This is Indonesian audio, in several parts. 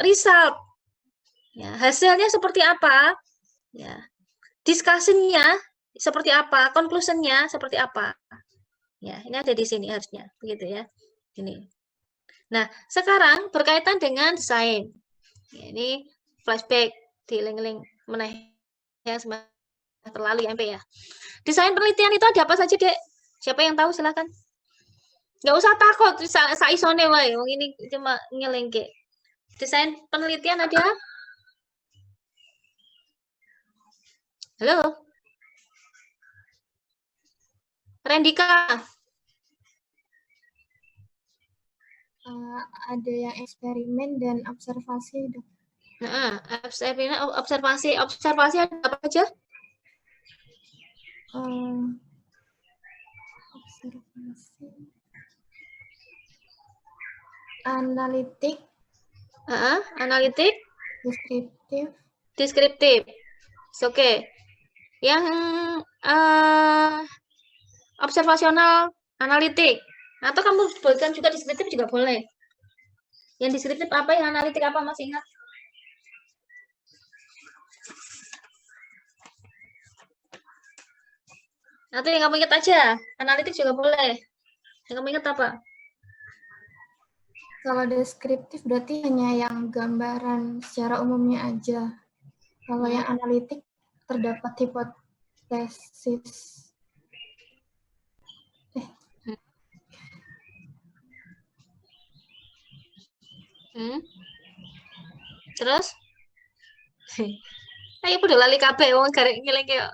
result. Ya, hasilnya seperti apa? Ya, discussion-nya seperti apa? Conclusion-nya seperti apa? Ya, ini ada di sini harusnya, begitu ya. Ini. Nah, sekarang berkaitan dengan desain. Ya, ini flashback di link-link meneh ya terlalu ya MP ya. Desain penelitian itu ada apa saja, Dek? Siapa yang tahu silakan. Nggak usah takut, saisone wae. Wong ini cuma ngelengke. Desain penelitian ada? Halo? Rendika. Ada yang eksperimen dan observasi, Dok. Nah, observasi ada apa aja? Observasi, analitik, Analitik, deskriptif, deskriptif. Oke. Yang observasional, analitik. Atau kamu sebutkan juga deskriptif juga boleh. Yang deskriptif apa, yang analitik apa, masih ingat? Atau yang kamu ingat aja, analitik juga boleh. Yang kamu ingat apa? Kalau deskriptif berarti hanya yang gambaran secara umumnya aja. Kalau yang analitik terdapat hipotesis. Terus? Ayo udah lali kabeh wong garek ngeling kayak.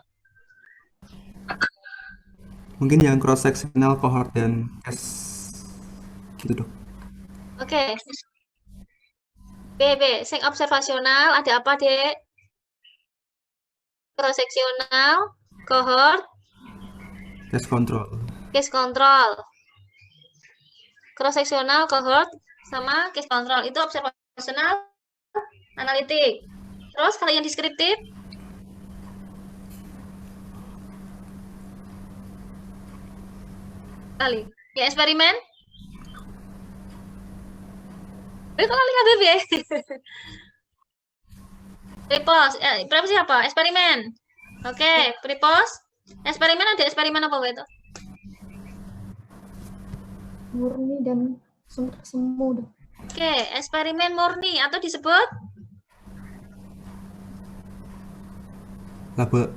Mungkin yang cross sectional cohort dan case gitu, Dok. Oke. Sing observasional ada apa, Dek? Cross sectional, cohort, Case control. case control. Cross sectional, cohort sama case control itu observasional, analitik. Terus kalau yang deskriptif? Kali. Ya eksperimen? Kok kali kabeh piye? Prepos, berapa siapa? Eksperimen. Oke, prepos. Eksperimen ada eksperimen apa itu? Murni dan semu, Dok. Oke, eksperimen murni atau disebut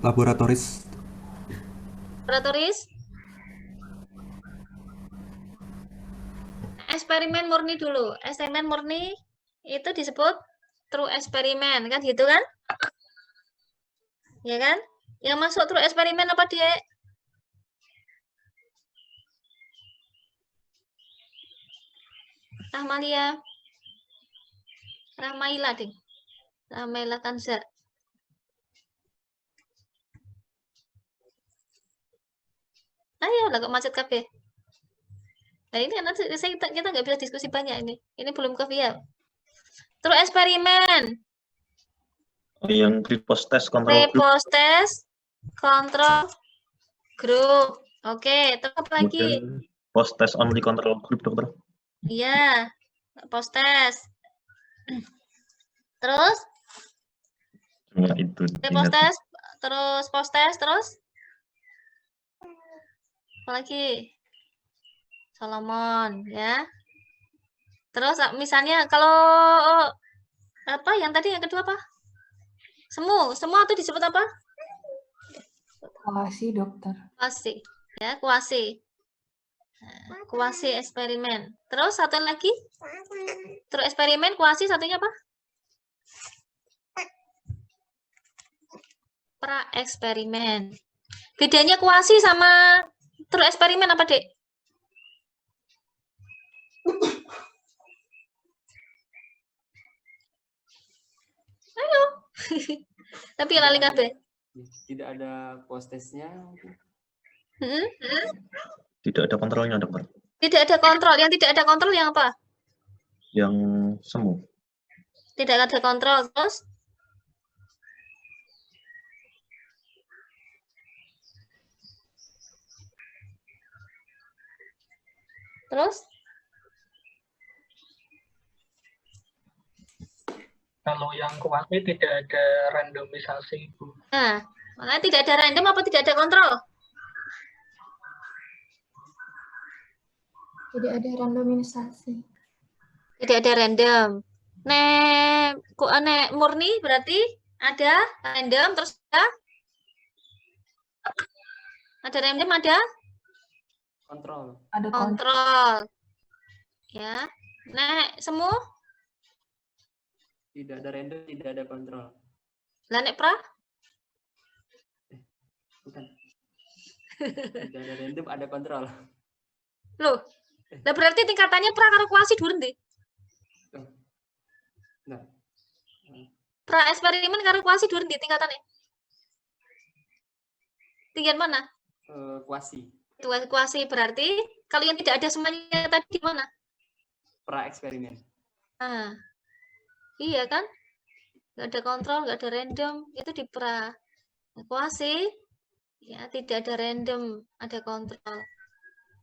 Laboratoris. laboratoris. Eksperimen murni dulu. Eksperimen murni itu disebut true eksperimen, kan gitu kan? Ya kan? Yang masuk true eksperimen apa, Dek? Rahmalia. Rahmaila, Ding. Rahmaila Kanza. Ayo lah kok macet kabeh. Nah ini nanti kita nggak bisa diskusi banyak ini. Ini belum kevial. True eksperimen. Yang pre-post test control group. Pre-post test control group. Oke, terus apa lagi? Kemudian post test only control group, Dokter. Iya, post test. Terus? Cuma itu. Post test, terus post test, terus? Apa lagi? Solomon, ya. Terus misalnya kalau apa yang tadi yang kedua apa? Semua itu disebut apa? Kuasi, Dokter. Kuasi, ya, kuasi. Nah, kuasi eksperimen. Terus satu lagi? Terus eksperimen, kuasi, satunya apa? Pra eksperimen. Bedanya kuasi sama terus eksperimen apa, Dek? Ayo. Tapi lali kabeh. Tidak ada post testnya. Tidak ada kontrolnya, Dokter. Tidak ada kontrol. Yang tidak ada kontrol yang apa? Yang semu. Tidak ada kontrol. Terus? Terus? Kalau yang kuasi tidak ada randomisasi, Bu. Nah, makanya tidak ada random apa tidak ada kontrol? Tidak ada randomisasi. Tidak ada random. Nek murni berarti ada random terus ada random ada Kontrol. Ada kontrol. kontrol. Ya. Nek semu Tidak ada random, tidak ada kontrol. lah nek pra Bukan. Tidak ada random, ada kontrol. loh. Lah berarti tingkatannya pra karo kuasi dhuwur ndi? Nah, Pra eksperimen karo kuasi dhuwur ndi tingkatannya? Tinggian mana? kuasi. Kuasi berarti kalau yang tidak ada semuanya tadi di mana? Pra eksperimen. Nah, iya kan? Nggak ada kontrol, nggak ada random, itu di pra. Kuasi, ya tidak ada random, ada kontrol.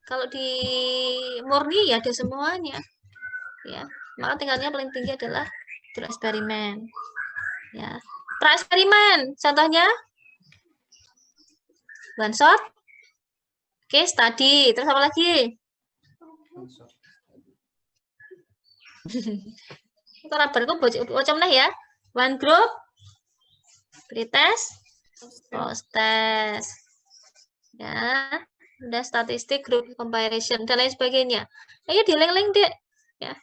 Kalau di murni ya ada semuanya, ya. Maka tingkatnya paling tinggi adalah pra eksperimen, ya. Pra eksperimen, contohnya one shot, case study, terus apa lagi? Langsung. Ora bareng bocah meneh ya. One group, pretest, post test. Ya, udah statistik, group comparison dan lain sebagainya. Ayo dileng-leng, Dek. Ya.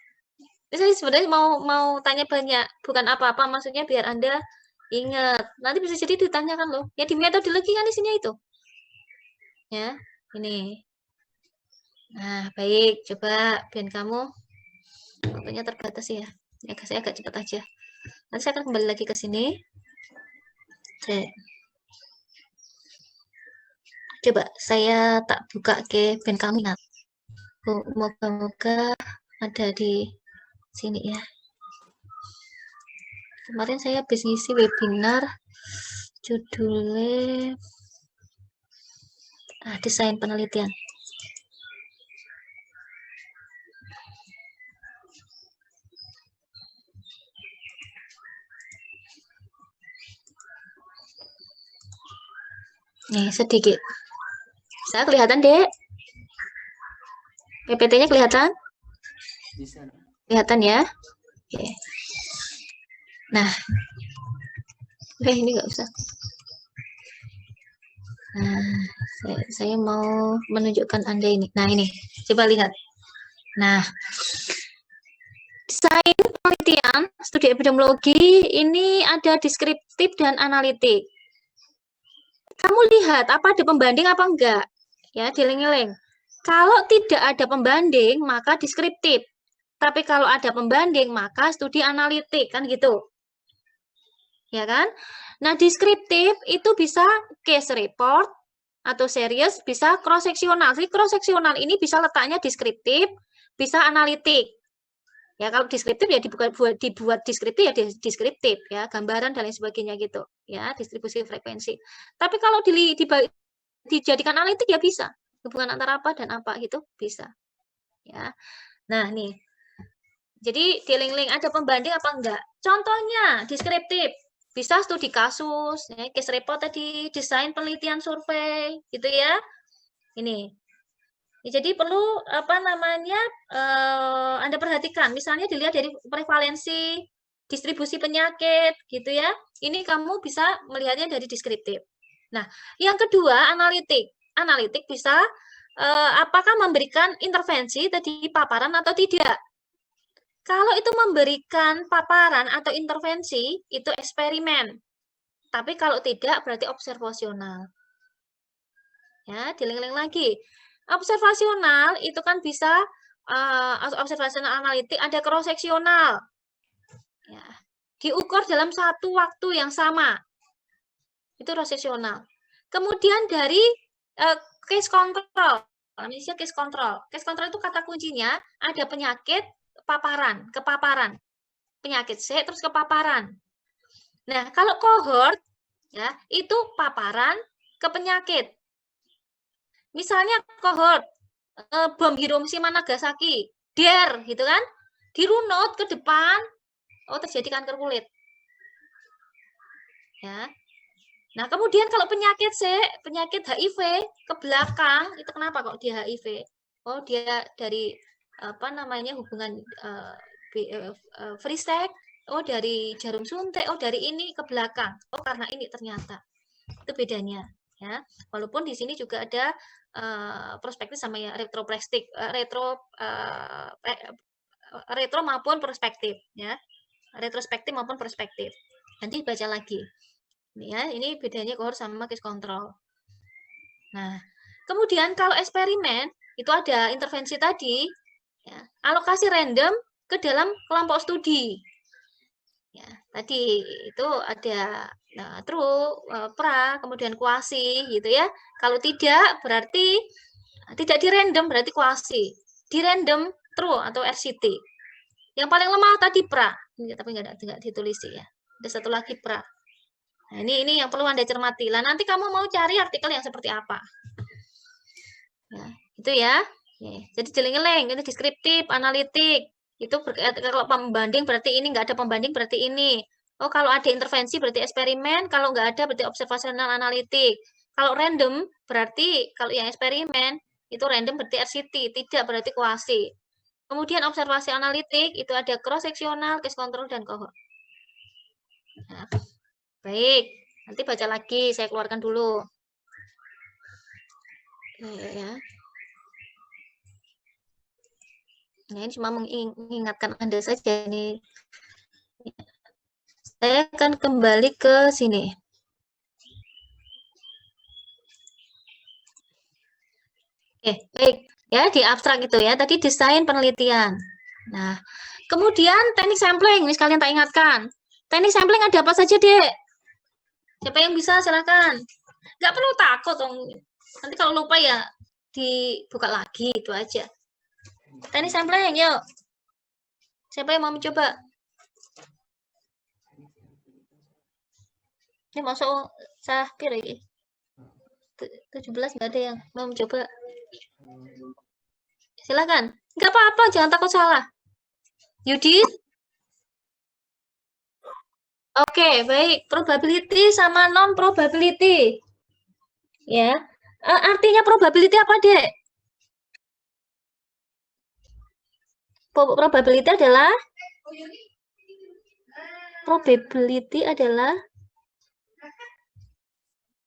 Saya sebenarnya mau tanya banyak, bukan apa-apa, maksudnya biar Anda ingat. Nanti bisa jadi ditanyakan loh. Ya di metodologi kan isinya itu. Ya, ini. Nah, baik, coba biar kamu waktunya terbatas ya. Ya, saya agak cepat aja. Nanti saya akan kembali lagi ke sini. Cek. Coba saya tak buka ke ben kami nak. Moga-moga ada di sini ya. Kemarin saya habis ngisi webinar judulnya desain penelitian. Nih, sedikit. Saya kelihatan, Dek? PPT-nya kelihatan? Bisa. Kelihatan ya? Oke. Nah. Ini nggak usah. Nah, saya mau menunjukkan Anda ini. Nah, ini. Coba lihat. Nah, desain penelitian, studi epidemiologi, ini ada deskriptif dan analitik. Kamu lihat apa ada pembanding apa enggak? Ya, dieling-eling. Kalau tidak ada pembanding, maka deskriptif. Tapi kalau ada pembanding, maka studi analitik, kan gitu. Ya kan? Nah, deskriptif itu bisa case report atau serius, bisa cross-seksional. Jadi cross-seksional ini bisa letaknya deskriptif, bisa analitik. Ya, kalau deskriptif ya dibuat deskriptif ya deskriptif ya, gambaran dan lain sebagainya gitu. Ya, distribusi frekuensi. Tapi kalau dijadikan analitik ya bisa. Hubungan antara apa dan apa gitu bisa. Ya. Nah, nih. Jadi dieling-eling ada pembanding apa enggak? Contohnya deskriptif. Bisa studi kasus, ya, case report tadi, desain penelitian survei, gitu ya. Ini. Ya, jadi perlu apa namanya Anda perhatikan. Misalnya dilihat dari prevalensi, distribusi penyakit, gitu ya. Ini kamu bisa melihatnya dari deskriptif. Nah, yang kedua analitik. Analitik bisa apakah memberikan intervensi tadi paparan atau tidak. Kalau itu memberikan paparan atau intervensi, itu eksperimen. Tapi kalau tidak, berarti observasional. Ya, dieling-eling lagi. Observasional itu kan bisa, observasional analitik, ada cross-seksional. Ya, diukur dalam satu waktu yang sama. Itu cross-seksional. Kemudian dari case control. Namanya case control. Case control itu kata kuncinya, ada penyakit, kepaparan, penyakit C terus kepaparan. Nah, kalau cohort ya, itu paparan ke penyakit. Misalnya cohort bom Hiroshima Nagasaki, gitu kan, dirunut ke depan oh terjadi kanker kulit. Ya. Nah, kemudian kalau penyakit HIV ke belakang, itu kenapa kok dia HIV? Oh, dia dari apa namanya hubungan free sex, oh dari jarum suntik, oh dari ini ke belakang. Oh, karena ini ternyata. Itu bedanya, ya. Walaupun di sini juga ada prospektif sama ya retroplastik, retro maupun prospektif, ya. Retrospektif maupun prospektif. Nanti baca lagi. Ya, ini bedanya kohort sama case control. Nah, kemudian kalau eksperimen itu ada intervensi tadi, ya, alokasi random ke dalam kelompok studi. Ya, tadi itu ada true, pra, kemudian kuasi gitu ya. Kalau tidak berarti tidak di random berarti kuasi. Di random true atau RCT. Yang paling lemah tadi pra, tapi nggak ditulis ya. Ada satu lagi pra. Nah, ini yang perlu Anda cermati. Lah nanti kamu mau cari artikel yang seperti apa? Ya, itu ya. Jadi jeling-jeling, itu deskriptif, analitik. Itu kalau pembanding berarti ini, nggak ada pembanding berarti ini. Oh, kalau ada intervensi berarti eksperimen, kalau nggak ada berarti observasional analitik. Kalau random berarti kalau yang eksperimen itu random berarti RCT, tidak berarti kuasi. Kemudian observasi analitik itu ada cross seksional, case control dan cohort. Nah, baik, nanti baca lagi, saya keluarkan dulu. Ya. Nah, ini cuma mengingatkan Anda saja nih. Saya akan kembali ke sini. Oke, baik. Ya, di abstrak itu ya. Tadi desain penelitian. Nah, kemudian teknik sampling, ini sekalian tak ingatkan. Teknik sampling ada apa saja, Dek? Siapa yang bisa, silakan. Nggak perlu takut, dong. Nanti kalau lupa ya dibuka lagi, itu aja. Teknik sampling, yuk. Siapa yang mau mencoba? Ini masuk sah kira ya. 17 nggak ada yang mau mencoba. Silakan. Nggak apa-apa, jangan takut salah. Yudit? Oke, baik. Probability sama non-probability. Ya. Artinya probability apa, Dek? Probability adalah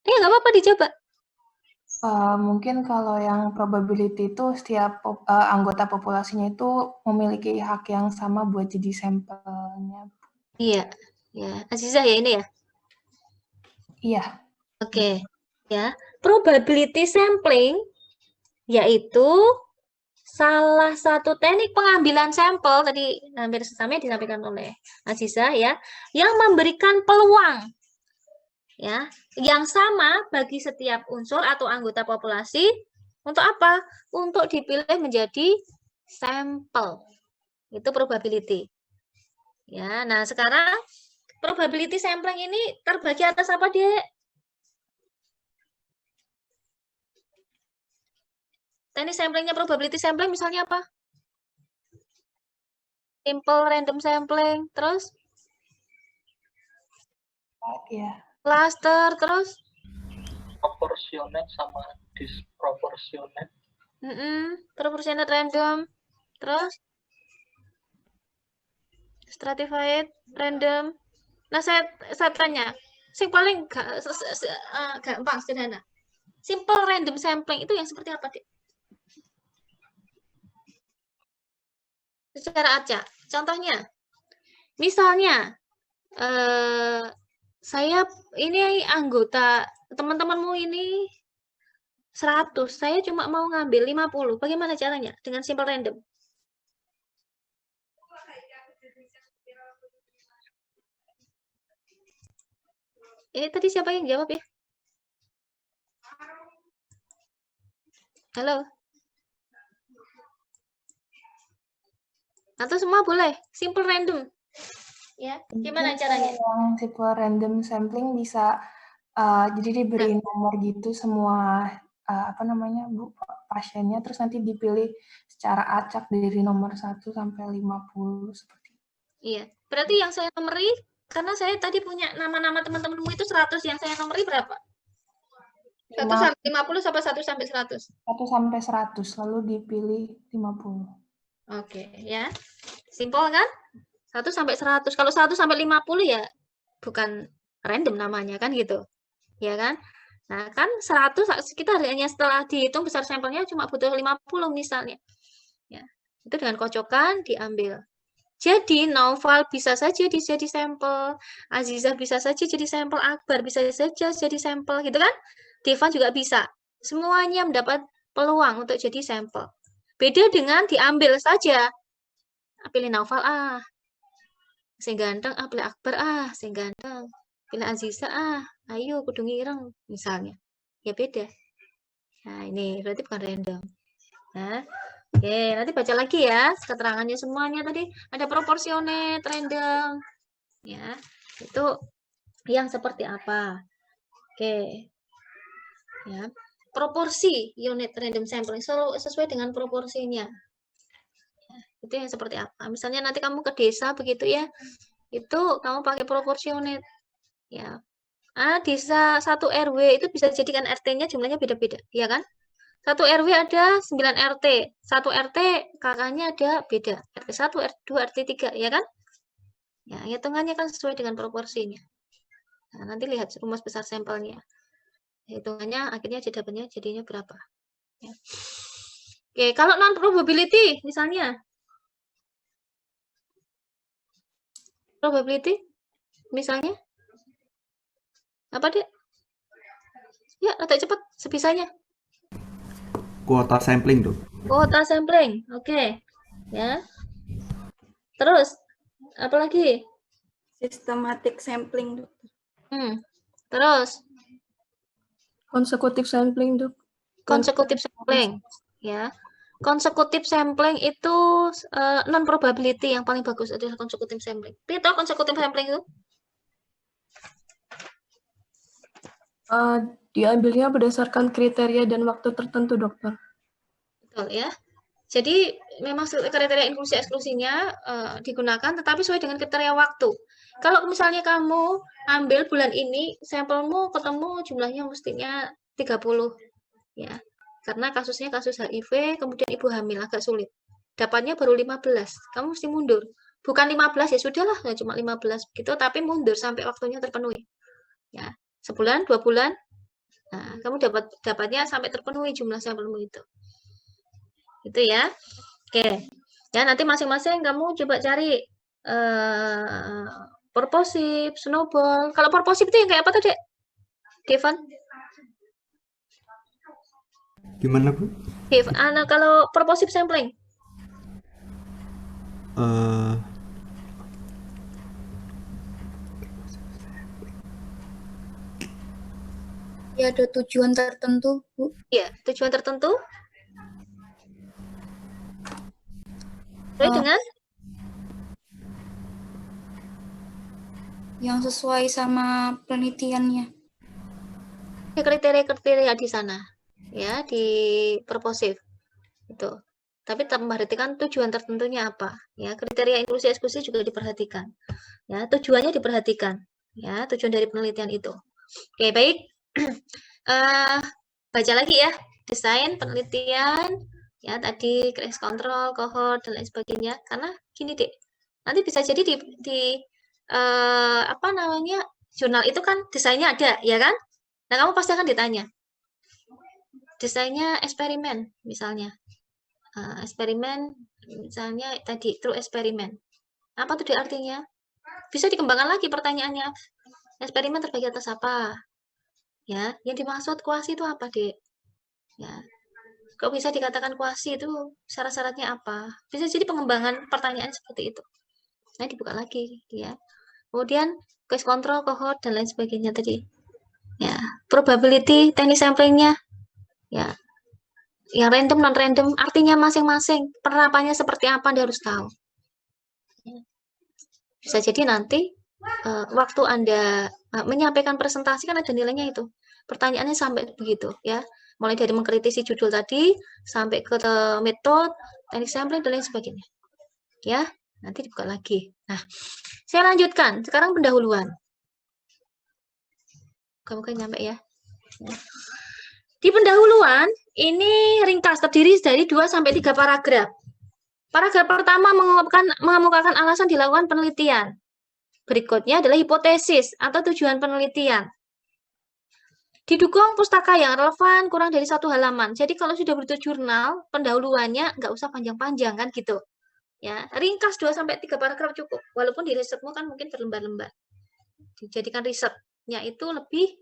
nggak apa-apa dicoba. Mungkin kalau yang probability itu setiap anggota populasinya itu memiliki hak yang sama buat jadi sampelnya. Iya, ya. Azizah ya ini ya. Iya. Oke, ya. Probability sampling yaitu salah satu teknik pengambilan sampel tadi hampir sama disampaikan oleh Azizah ya, yang memberikan peluang ya yang sama bagi setiap unsur atau anggota populasi untuk apa? Untuk dipilih menjadi sampel. Itu probability. Ya, nah sekarang probability sampling ini terbagi atas apa, Dek? Teknik samplingnya probability sampling misalnya apa? Simple random sampling, terus Iya. cluster, terus Proportionate sama disproportionate. proportionate random, terus stratified random. Nah, saya tanya, yang paling gampang sederhana. Simple random sampling itu yang seperti apa, Dek? Secara acak. Contohnya, misalnya saya ini anggota teman-temanmu ini 100, saya cuma mau ngambil 50. Bagaimana caranya? Dengan simple random. Ini tadi siapa yang jawab ya? Halo? Atau semua boleh? Simple random. Ya, gimana caranya? Yang simple random sampling bisa jadi diberi nomor gitu semua pasiennya, terus nanti dipilih secara acak dari nomor 1 sampai 50 seperti itu. Iya, berarti yang saya nomori, karena saya tadi punya nama-nama teman-temanmu itu 100, yang saya nomori berapa? 1 Lima- sampai 50 sampai 1 sampai 100. 1 sampai 100, lalu dipilih 50. Oke, ya. Simpel kan? 1 sampai 100. Kalau 1 sampai 50 ya bukan random namanya kan gitu. Ya kan? Nah, kan 100 kita hanya setelah dihitung besar sampelnya cuma butuh 50 misalnya. Ya. Itu dengan kocokan diambil. Jadi, Naufal bisa saja jadi sampel, Azizah bisa saja jadi sampel, Akbar bisa saja jadi sampel, gitu kan? Devan juga bisa. Semuanya mendapat peluang untuk jadi sampel. Beda dengan diambil saja. Pilih Naufal, sing ganteng, pilih Akbar, sing ganteng. Pilih Azizah, ayo kudu ngireng, misalnya. Ya beda. Nah, ini berarti bukan random. Nah, oke, nanti baca lagi ya keterangannya semuanya tadi. Ada proporsionet, random. Ya, itu yang seperti apa? Oke. Ya. Proporsi unit random sampling selalu sesuai dengan proporsinya. Ya, itu yang seperti apa? Misalnya nanti kamu ke desa begitu ya. Itu kamu pakai proporsionet. Ya. Desa 1 RW itu bisa jadikan RT-nya jumlahnya beda-beda, ya kan? 1 RW ada 9 RT. 1 RT kakaknya ada beda. RT 1, RT 2, RT 3, ya kan? Ya, hitungannya kan sesuai dengan proporsinya. Nah, nanti lihat rumus besar sampelnya. Hitungannya akhirnya dapatnya jadinya berapa. Ya. Oke, kalau non probability misalnya. Probability misalnya. Apa, Dek? Ya, agak cepat sebisanya. Kuota sampling, Dok. Kuota sampling. Oke. Ya. Terus apa lagi? Systematic sampling, Dokter. Terus Consecutive sampling, Dok. consecutive sampling, ya. Consecutive sampling itu non probability yang paling bagus adalah consecutive sampling. Kita tahu consecutive sampling itu? Diambilnya berdasarkan kriteria dan waktu tertentu, Dokter. Betul ya. Jadi memang kriteria inklusi eksklusinya digunakan, tetapi sesuai dengan kriteria waktu. Kalau misalnya kamu ambil bulan ini, sampelmu ketemu jumlahnya mestinya 30, ya. Karena kasusnya kasus HIV, kemudian ibu hamil agak sulit. Dapatnya baru 15, kamu mesti mundur. Bukan 15 ya sudahlah, nggak cuma 15 gitu, tapi mundur sampai waktunya terpenuhi. Ya, sebulan, 2 bulan, nah kamu dapatnya sampai terpenuhi jumlah sampelmu itu. Itu ya. Oke. Ya, nanti masing-masing kamu coba cari purposive, snowball. Kalau purposive itu yang kayak apa tuh, Dek? Devan? Gimana, Bu? Kalau purposive sampling? Ya, ada tujuan tertentu, Bu. Iya, tujuan tertentu. Sesuai dengan yang sesuai sama penelitiannya. kriteria-kriteria di sana, ya, di purposive. Itu. Tapi tetap memperhatikan tujuan tertentunya apa. Ya, kriteria inklusi eksklusi juga diperhatikan. Ya, tujuannya diperhatikan. Ya, tujuan dari penelitian itu. Oke, baik. Baca lagi ya, desain penelitian, ya tadi case control, cohort dan lain sebagainya. Karena gini Dek, nanti bisa jadi di apa namanya jurnal itu kan desainnya ada, ya kan? Nah kamu pasti akan ditanya desainnya eksperimen misalnya, eksperimen misalnya tadi true eksperimen. Apa tuh Dek artinya? Bisa dikembangkan lagi pertanyaannya. Eksperimen terbagi atas apa? Ya, yang dimaksud kuasi itu apa, Dek? Ya. Kok bisa dikatakan kuasi itu syarat-syaratnya apa? Bisa jadi pengembangan pertanyaan seperti itu. Nah, dibuka lagi ya. Kemudian case control, cohort dan lain sebagainya tadi. Ya, probability, teknik samplingnya. Ya. Yang random non random artinya masing-masing, penerapannya seperti apa Anda harus tahu. Ya. Bisa jadi nanti waktu Anda menyampaikan presentasi kan ada nilainya itu. Pertanyaannya sampai begitu ya. Mulai dari mengkritisi judul tadi sampai ke metode, teknik sampling dan lain sebagainya. Ya, nanti dibuka lagi. Nah, saya lanjutkan. Sekarang pendahuluan. Kamu nyampe ya. Di pendahuluan, ini ringkas terdiri dari 2 sampai 3 paragraf. Paragraf pertama mengemukakan alasan dilakukan penelitian. Berikutnya adalah hipotesis atau tujuan penelitian. Didukung pustaka yang relevan kurang dari 1 halaman. Jadi kalau sudah bertutur jurnal, pendahuluannya nggak usah panjang-panjang kan gitu. Ya, ringkas 2 sampai 3 paragraf cukup. Walaupun di risetmu kan mungkin berlembar-lembar. Dijadikan risetnya itu lebih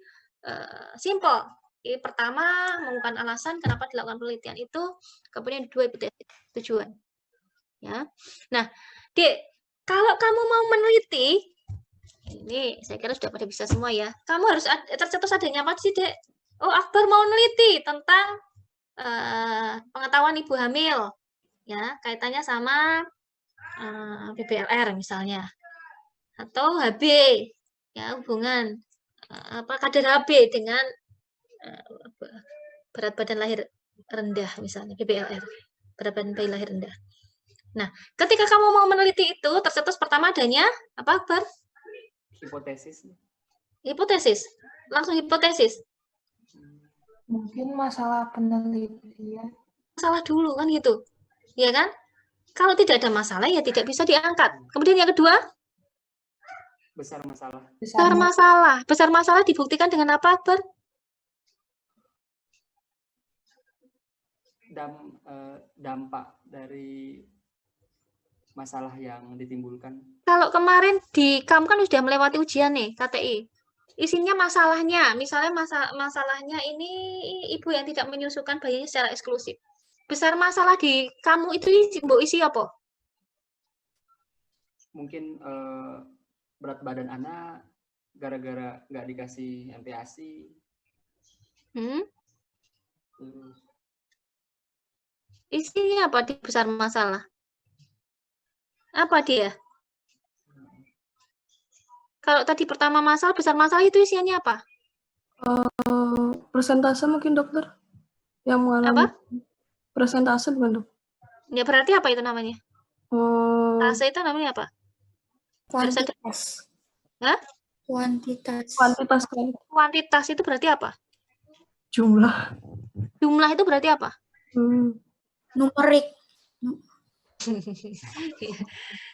simple. Pertama, mengemukakan alasan kenapa dilakukan penelitian itu, kemudian 2 hipotesis tujuan. Ya. Nah, Dek, kalau kamu mau meneliti, ini saya kira sudah pada bisa semua ya. Kamu harus tercetus adanya apa sih, Dek? Oh, Akbar mau meneliti tentang pengetahuan ibu hamil. Ya, kaitannya sama BBLR misalnya. Atau HB, ya, hubungan kadar HB dengan berat badan lahir rendah misalnya, BBLR, berat badan bayi lahir rendah. Nah, ketika kamu mau meneliti itu, tercetus pertama adanya apa, Akbar? Hipotesis. Hipotesis. Langsung hipotesis. Mungkin masalah penelitian. Masalah dulu kan gitu. Ya kan? Kalau tidak ada masalah ya tidak bisa diangkat. Kemudian yang kedua, Besar masalah. besar masalah. Besar masalah dibuktikan dengan apa, Akbar? Dampak dari masalah yang ditimbulkan. Kalau kemarin kamu kan sudah melewati ujian nih, KTI. Isinya masalahnya, misalnya masalahnya ini ibu yang tidak menyusukan bayinya secara eksklusif. Besar masalah di kamu itu isi apa? Mungkin berat badan anak gara-gara nggak dikasih MPASI. Terus isinya apa di besar masalah? Apa dia? Kalau tadi pertama masalah, besar masalah itu isinya apa? Persentase mungkin dokter yang mengalami. Apa? Persentase bukan dok? Ya berarti apa itu namanya? Persentase itu namanya apa? Kuantitas. Hah? Kuantitas. Kuantitas itu berarti apa? Jumlah. Jumlah itu berarti apa? Numerik.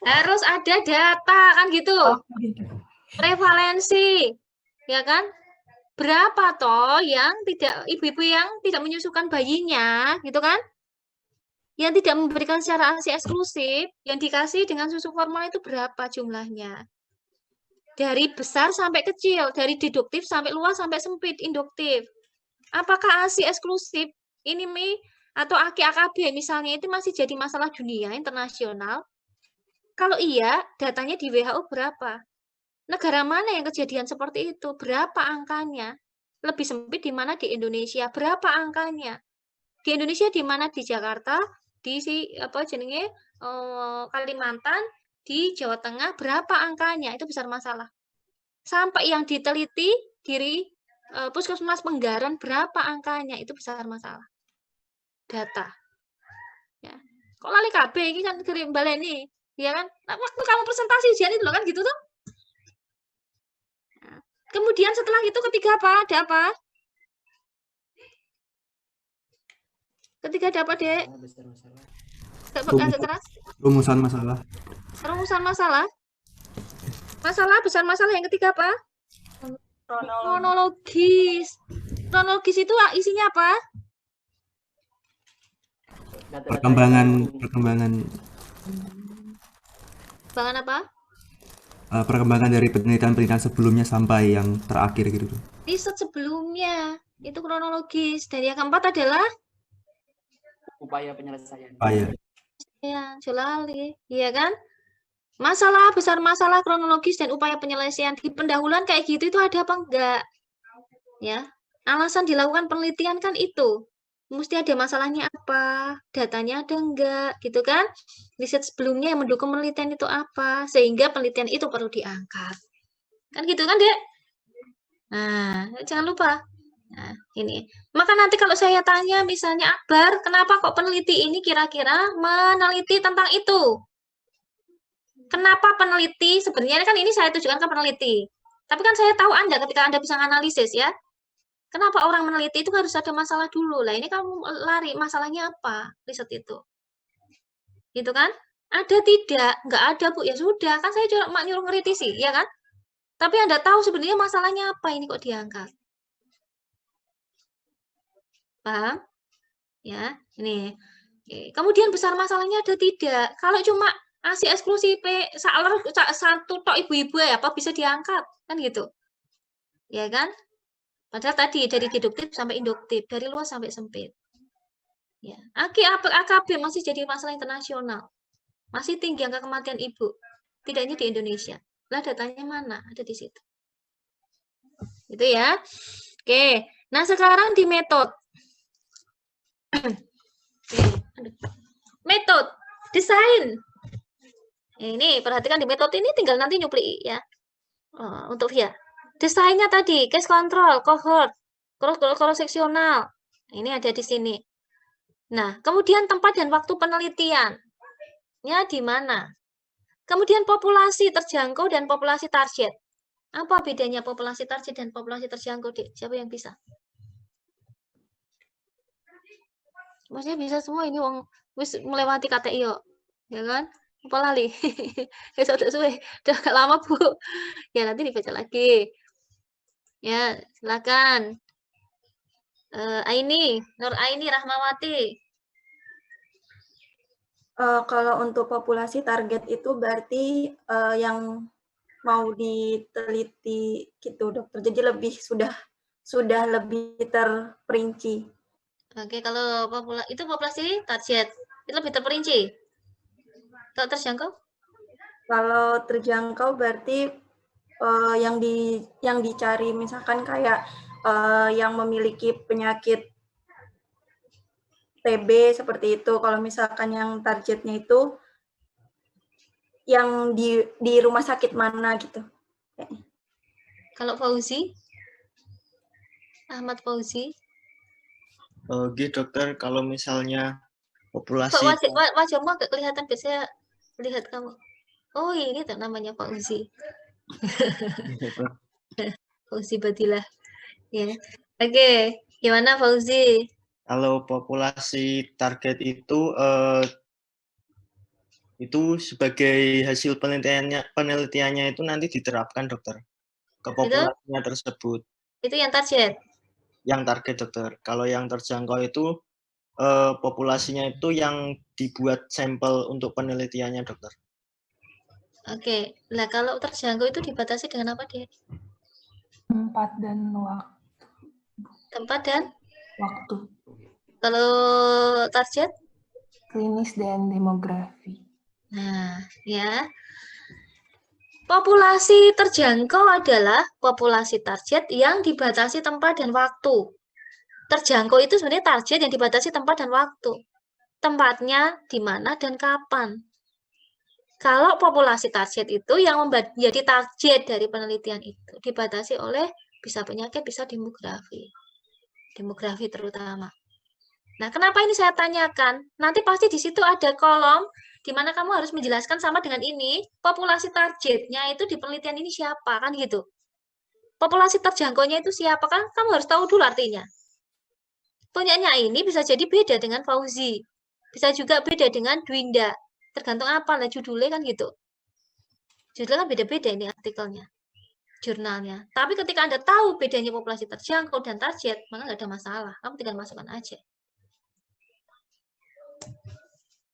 Harus ada data kan gitu. Prevalensi. Ya kan? Berapa toh yang ibu-ibu yang tidak menyusukan bayinya, gitu kan? Yang tidak memberikan secara ASI eksklusif, yang dikasih dengan susu formula itu berapa jumlahnya? Dari besar sampai kecil, dari deduktif sampai luas sampai sempit, induktif. Apakah ASI eksklusif ini atau AKI-AKB misalnya itu masih jadi masalah dunia internasional? Kalau iya, datanya di WHO berapa? Negara mana yang kejadian seperti itu? Berapa angkanya? Lebih sempit di mana di Indonesia? Berapa angkanya? Di Indonesia di mana? Di Jakarta, di Kalimantan, di Jawa Tengah, berapa angkanya? Itu besar masalah. Sampai yang diteliti diri Puskesmas Penggaran, berapa angkanya? Itu besar masalah. Data. Ya. Kok lali KB ini kan kirim baleni, ya kan? Nah, waktu kamu presentasi ujian itu loh kan gitu tuh. Kemudian setelah itu ketiga apa? Ada apa? Ketiga ada apa, Dek? Besar masalah. Agak keras. Rumusan masalah. Rumusan masalah. Masalah, besar masalah yang ketiga apa? Kronologis. Kronologis itu isinya apa? Perkembangan apa? Perkembangan dari penelitian sebelumnya sampai yang terakhir gitu. Riset sebelumnya itu kronologis. Dan yang keempat adalah upaya penyelesaian. Ya, Jolali, iya kan? Masalah, besar masalah, kronologis dan upaya penyelesaian. Di pendahuluan kayak gitu itu ada apa enggak? Ya, alasan dilakukan penelitian kan itu. Mesti ada masalahnya apa, datanya ada enggak, gitu kan? Riset sebelumnya yang mendukung penelitian itu apa, sehingga penelitian itu perlu diangkat. Kan gitu kan, Dek? Nah, jangan lupa. Nah, ini. Maka nanti kalau saya tanya misalnya, Akbar, kenapa kok peneliti ini kira-kira meneliti tentang itu? Kenapa peneliti, sebenarnya kan ini saya tujukan ke peneliti. Tapi kan saya tahu Anda ketika Anda bisa analisis ya. Kenapa orang meneliti itu harus ada masalah dulu. Lah ini kamu lari, masalahnya apa? Riset itu. Gitu kan? Ada tidak? Nggak ada, Bu. Ya sudah, kan saya cuma nyuruh ngeritisi, ya kan? Tapi Anda tahu sebenarnya masalahnya apa ini kok diangkat. Paham? Ya, ini. Oke. Kemudian besar masalahnya ada tidak? Kalau cuma ASI eksklusi satu tok ibu-ibu ya apa bisa diangkat? Kan gitu. Ya kan? Padahal tadi dari deduktif sampai induktif, dari luas sampai sempit. Ya, AKB masih jadi masalah internasional. Masih tinggi angka kematian ibu. Tidak hanya di Indonesia. Lah datanya mana? Ada di situ. Itu ya. Oke. Nah, sekarang di metode. Metode desain. Ini perhatikan di metode ini tinggal nanti nyupli ya. Untuk ya. Desainnya tadi, case control, cohort, cross seksional. Ini ada di sini. Nah, kemudian tempat dan waktu penelitiannya di mana? Kemudian populasi terjangkau dan populasi target. Apa bedanya populasi target dan populasi terjangkau, Dek? Siapa yang bisa? Maksudnya bisa semua ini wong wis melewati KTI yo. Ya kan? Apa lali? Wis udah suwe, udah agak lama, Bu. Ya nanti dibaca lagi. Ya, silakan. Nur Aini Rahmawati. Kalau untuk populasi target itu berarti yang mau diteliti gitu, dokter. Jadi lebih sudah lebih terperinci. Oke, kalau populasi target itu lebih terperinci. Kalau terjangkau? Kalau terjangkau berarti yang dicari misalkan kayak yang memiliki penyakit TB seperti itu. Kalau misalkan yang targetnya itu yang di rumah sakit mana gitu. Kalau Fauzi? Ahmad Fauzi? Gitu dokter, kalau misalnya populasi Wajahmu agak kelihatan, biasanya lihat kamu. Oh ini tuh namanya Fauzi. Fauzi Badilah. Ya. Oke, gimana Fauzi? kalau populasi target itu sebagai hasil penelitiannya itu nanti diterapkan dokter ke populasinya tersebut. Itu yang target? Yang target dokter. Kalau yang terjangkau itu populasinya itu yang dibuat sampel untuk penelitiannya dokter. Oke, nah kalau terjangkau itu dibatasi dengan apa dia? Tempat dan waktu. Tempat dan Waktu. Kalau target? Klinis dan demografi. Nah, ya. Populasi terjangkau adalah populasi target yang dibatasi tempat dan waktu. Terjangkau itu sebenarnya target yang dibatasi tempat dan waktu. Tempatnya di mana dan kapan. Kalau populasi target itu yang menjadi target dari penelitian itu dibatasi oleh bisa penyakit, bisa demografi. Demografi terutama. Nah, kenapa ini saya tanyakan? Nanti pasti di situ ada kolom di mana kamu harus menjelaskan sama dengan ini, populasi targetnya itu di penelitian ini siapa, kan gitu. Populasi terjangkaunya itu siapa, kan kamu harus tahu dulu artinya. Punyanya ini bisa jadi beda dengan Fauzi. Bisa juga beda dengan Dwinda. Tergantung apa lah judulnya kan gitu. Judulnya kan beda-beda ini artikelnya, jurnalnya. Tapi ketika Anda tahu bedanya populasi terjangkau dan target, maka nggak ada masalah. Kamu tinggal masukkan aja.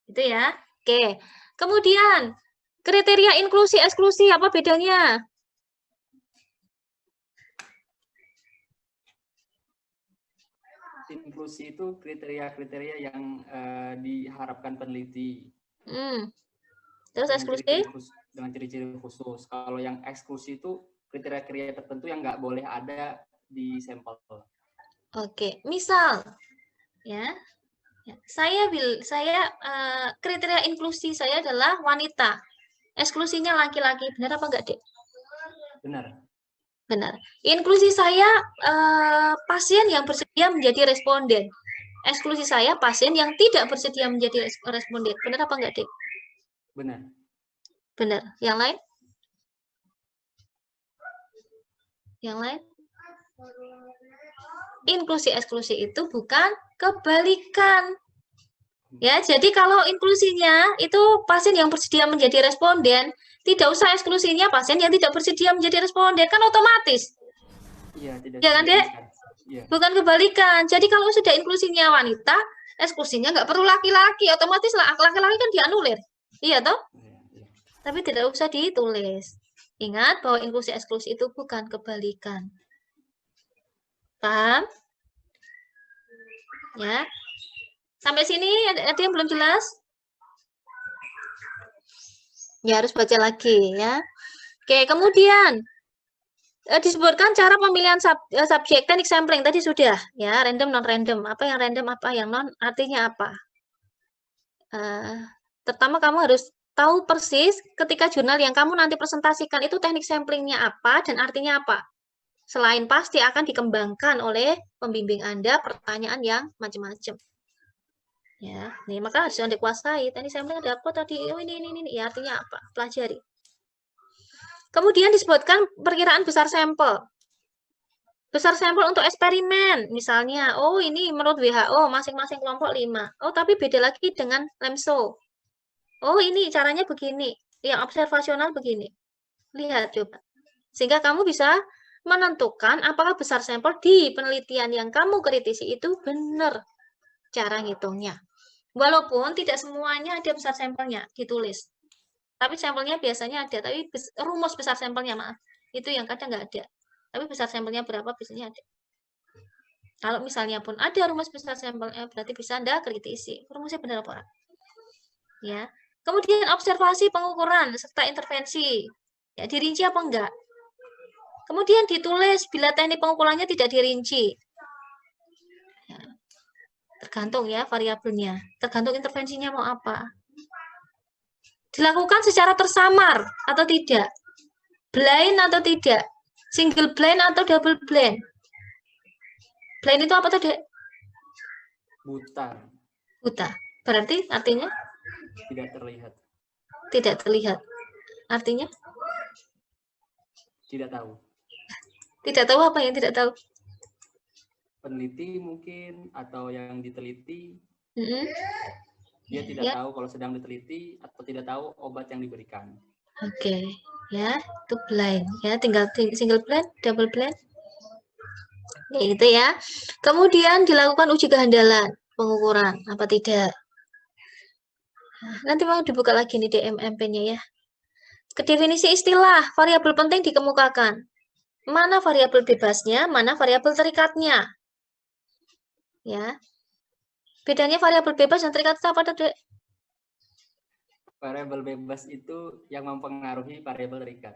Itu ya. Oke. Kemudian, kriteria inklusi eksklusi apa bedanya? Inklusi itu kriteria-kriteria yang diharapkan peneliti. Terus eksklusi? Dengan ciri-ciri khusus. Kalau yang eksklusi itu kriteria-kriteria tertentu yang nggak boleh ada di sampel. Oke, misal ya, saya kriteria inklusi saya adalah wanita, eksklusinya laki-laki, benar apa enggak, Dek? Benar. Benar. Inklusi saya pasien yang bersedia menjadi responden, eksklusi saya pasien yang tidak bersedia menjadi responden, benar apa enggak, Dek? Benar. Benar. Yang lain? Yang lain? Inklusi eksklusi itu bukan kebalikan. Ya, jadi kalau inklusinya itu pasien yang bersedia menjadi responden, tidak usah eksklusinya pasien yang tidak bersedia menjadi responden, kan otomatis. Iya, tidak. Ya kan, Dek? Iya. Bukan kebalikan. Jadi kalau sudah inklusinya wanita, eksklusinya nggak perlu laki-laki, otomatis laki-laki kan dianulir. Iya toh? Iya. Tapi tidak usah ditulis. Ingat bahwa inklusi eksklusi itu bukan kebalikan. Paham? Ya. Sampai sini ada yang belum jelas? Ya harus baca lagi ya. Oke, kemudian disebutkan cara pemilihan subjek teknik sampling tadi sudah ya, random non random. Apa yang random, apa yang non, artinya apa? Pertama kamu harus tahu persis ketika jurnal yang kamu nanti presentasikan itu teknik samplingnya apa dan artinya apa. Selain pasti akan dikembangkan oleh pembimbing Anda pertanyaan yang macam-macam. Ya, nih maka harus Anda kuasai. Teknik sampling ada apa tadi? Oh ini ya artinya apa? Pelajari. Kemudian disebutkan perkiraan besar sampel. Besar sampel untuk eksperimen, misalnya, oh ini menurut WHO masing-masing kelompok 5. Oh tapi beda lagi dengan Lemso. Oh ini caranya begini, yang observasional begini. Lihat coba. Sehingga kamu bisa menentukan apakah besar sampel di penelitian yang kamu kritisi itu benar cara ngitungnya. Walaupun tidak semuanya ada besar sampelnya ditulis. Tapi sampelnya biasanya ada, tapi rumus besar sampelnya maaf. Itu yang kadang nggak ada. Tapi besar sampelnya berapa biasanya ada. Kalau misalnya pun ada rumus besar sampelnya, berarti bisa Anda kritisi. Rumusnya benar apa? Ya. Kemudian observasi, pengukuran, serta intervensi. Ya, dirinci apa enggak? Kemudian ditulis bila teknik pengukurannya tidak dirinci. Ya. Tergantung ya variabelnya. Tergantung intervensinya mau apa. Dilakukan secara tersamar atau tidak. Blind atau tidak. Single blind atau double blind. Blind itu apa tadi? Buta. Buta. Berarti artinya? Tidak terlihat. Tidak terlihat. Artinya? Tidak tahu. Tidak tahu apa yang tidak tahu? Peneliti mungkin atau yang diteliti. Dia tidak ya. tahu kalau sedang diteliti atau tidak tahu obat yang diberikan. Oke, ya itu blind. Ya tinggal single blind, double blind. Ya itu ya. Kemudian dilakukan uji kehandalan, pengukuran apa tidak. Nah, nanti mau dibuka lagi nih DMMP-nya ya. Ke definisi istilah, variabel penting dikemukakan. Mana variabel bebasnya, mana variabel terikatnya. Ya. Bedanya variabel bebas dan terikat itu apa, Dek? Variabel bebas itu yang mempengaruhi variabel terikat.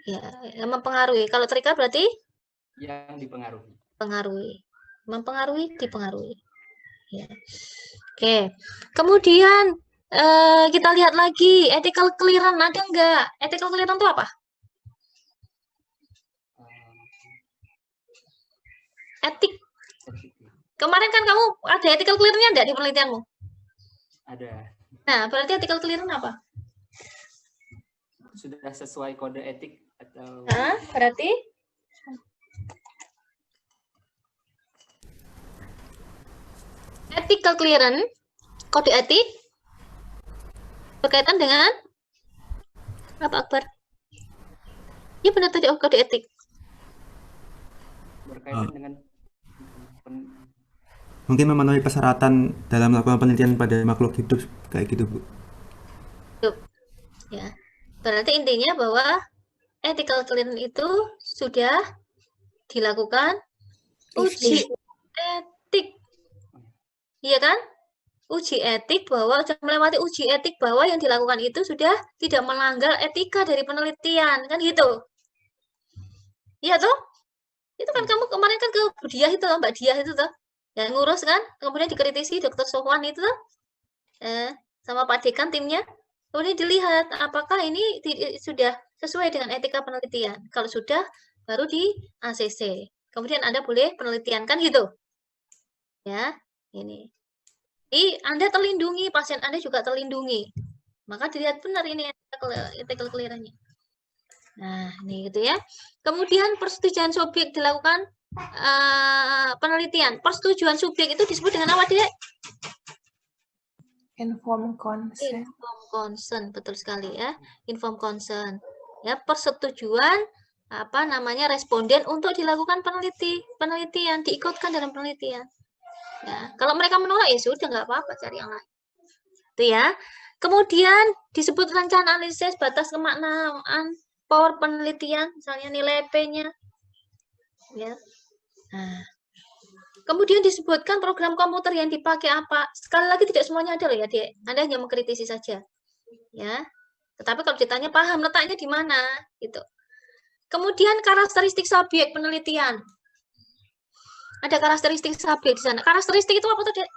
Ya, yang mempengaruhi. Kalau terikat berarti? Yang dipengaruhi. Pengaruhi. Mempengaruhi, dipengaruhi. Ya. Oke. Kemudian kita lihat lagi ethical clearance ada enggak? Ethical clearance itu apa? Etik. Kemarin kan kamu ada ethical clearance-nya enggak di penelitianmu? Ada. Nah, berarti ethical clearance apa? Sudah sesuai kode etik atau? Nah, berarti? Ethical clearance, kode etik, berkaitan dengan apa, Akbar? Ya benar tadi, kode etik. Berkaitan dengan mungkin memenuhi persyaratan dalam melakukan penelitian pada makhluk hidup kayak gitu, Bu. Ya. Berarti intinya bahwa ethical clearance itu sudah dilakukan uji etik. Iya kan? Uji etik bahwa melewati uji etik bahwa yang dilakukan itu sudah tidak melanggar etika dari penelitian, kan gitu. Iya toh? Itu kan kamu kemarin kan ke Bu Diah itu loh, Mbak Diah itu toh. Yang ngurus kan, kemudian dikritisi Dr. Sofwan itu tuh, sama Pak Dekan timnya, kemudian dilihat apakah ini sudah sesuai dengan etika penelitian. Kalau sudah, baru di ACC. Kemudian Anda boleh penelitian kan gitu. Ya, ini. Anda terlindungi, pasien Anda juga terlindungi. Maka dilihat benar ini ethical clearance-nya. Nah, ini gitu ya. Kemudian persetujuan subjek dilakukan penelitian. Persetujuan subjek itu disebut dengan apa, Dek? Informed consent. Informed consent, betul sekali ya. Informed consent. Ya, persetujuan apa namanya responden untuk dilakukan penelitian, diikutkan dalam penelitian. Ya, kalau mereka menolak ya sudah nggak apa-apa, cari yang lain. Itu ya. Kemudian disebut rencana analisis batas kemaknaan power penelitian, misalnya nilai P-nya. Ya. Nah, kemudian disebutkan program komputer yang dipakai apa. Sekali lagi tidak semuanya ada loh ya, Dek. Anda hanya mengkritisi saja. Ya. Tetapi kalau ditanya paham letaknya di mana, gitu. Kemudian karakteristik subjek penelitian. Ada karakteristik subjek di sana. Karakteristik itu apa tuh, Dek?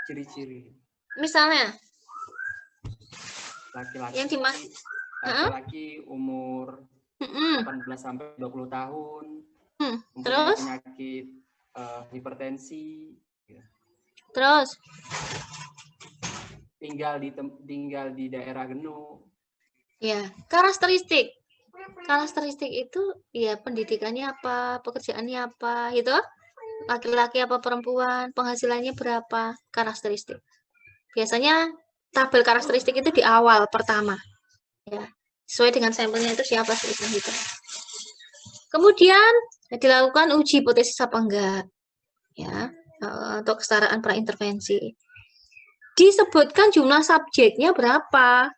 Ciri-ciri Misalnya laki-laki yang dimas laki-laki umur 18 sampai 20 tahun. Mempunyai Terus? penyakit hipertensi. Ya. Terus Tinggal di daerah Genu. ya, karakteristik. Karakteristik itu ya pendidikannya apa, pekerjaannya apa, gitu. Laki-laki apa perempuan, penghasilannya berapa, karakteristik. Biasanya tabel karakteristik itu di awal pertama. Ya, sesuai dengan sampelnya itu siapa sih gitu. Kemudian dilakukan uji hipotesis apa enggak. Ya, untuk kesetaraan praintervensi. Disebutkan jumlah subjeknya berapa.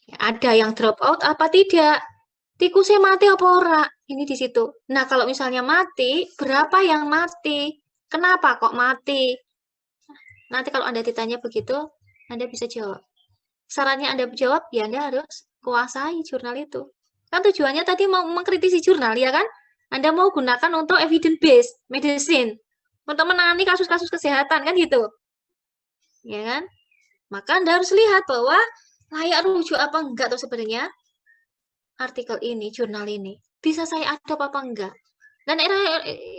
Ya, ada yang drop out apa tidak? Tikusnya mati apa ora? Ini di situ. Nah, kalau misalnya mati, berapa yang mati? Kenapa kok mati? Nanti kalau Anda ditanya begitu, Anda bisa jawab. Sarannya Anda jawab, ya Anda harus kuasai jurnal itu. Kan tujuannya tadi mau mengkritisi jurnal, ya kan? Anda mau gunakan untuk evidence-based medicine. Untuk menangani kasus-kasus kesehatan, kan gitu. Ya kan? Maka Anda harus lihat bahwa layak rujuk apa enggak tuh sebenarnya artikel ini, jurnal ini. Bisa saya adopt apa enggak? Dan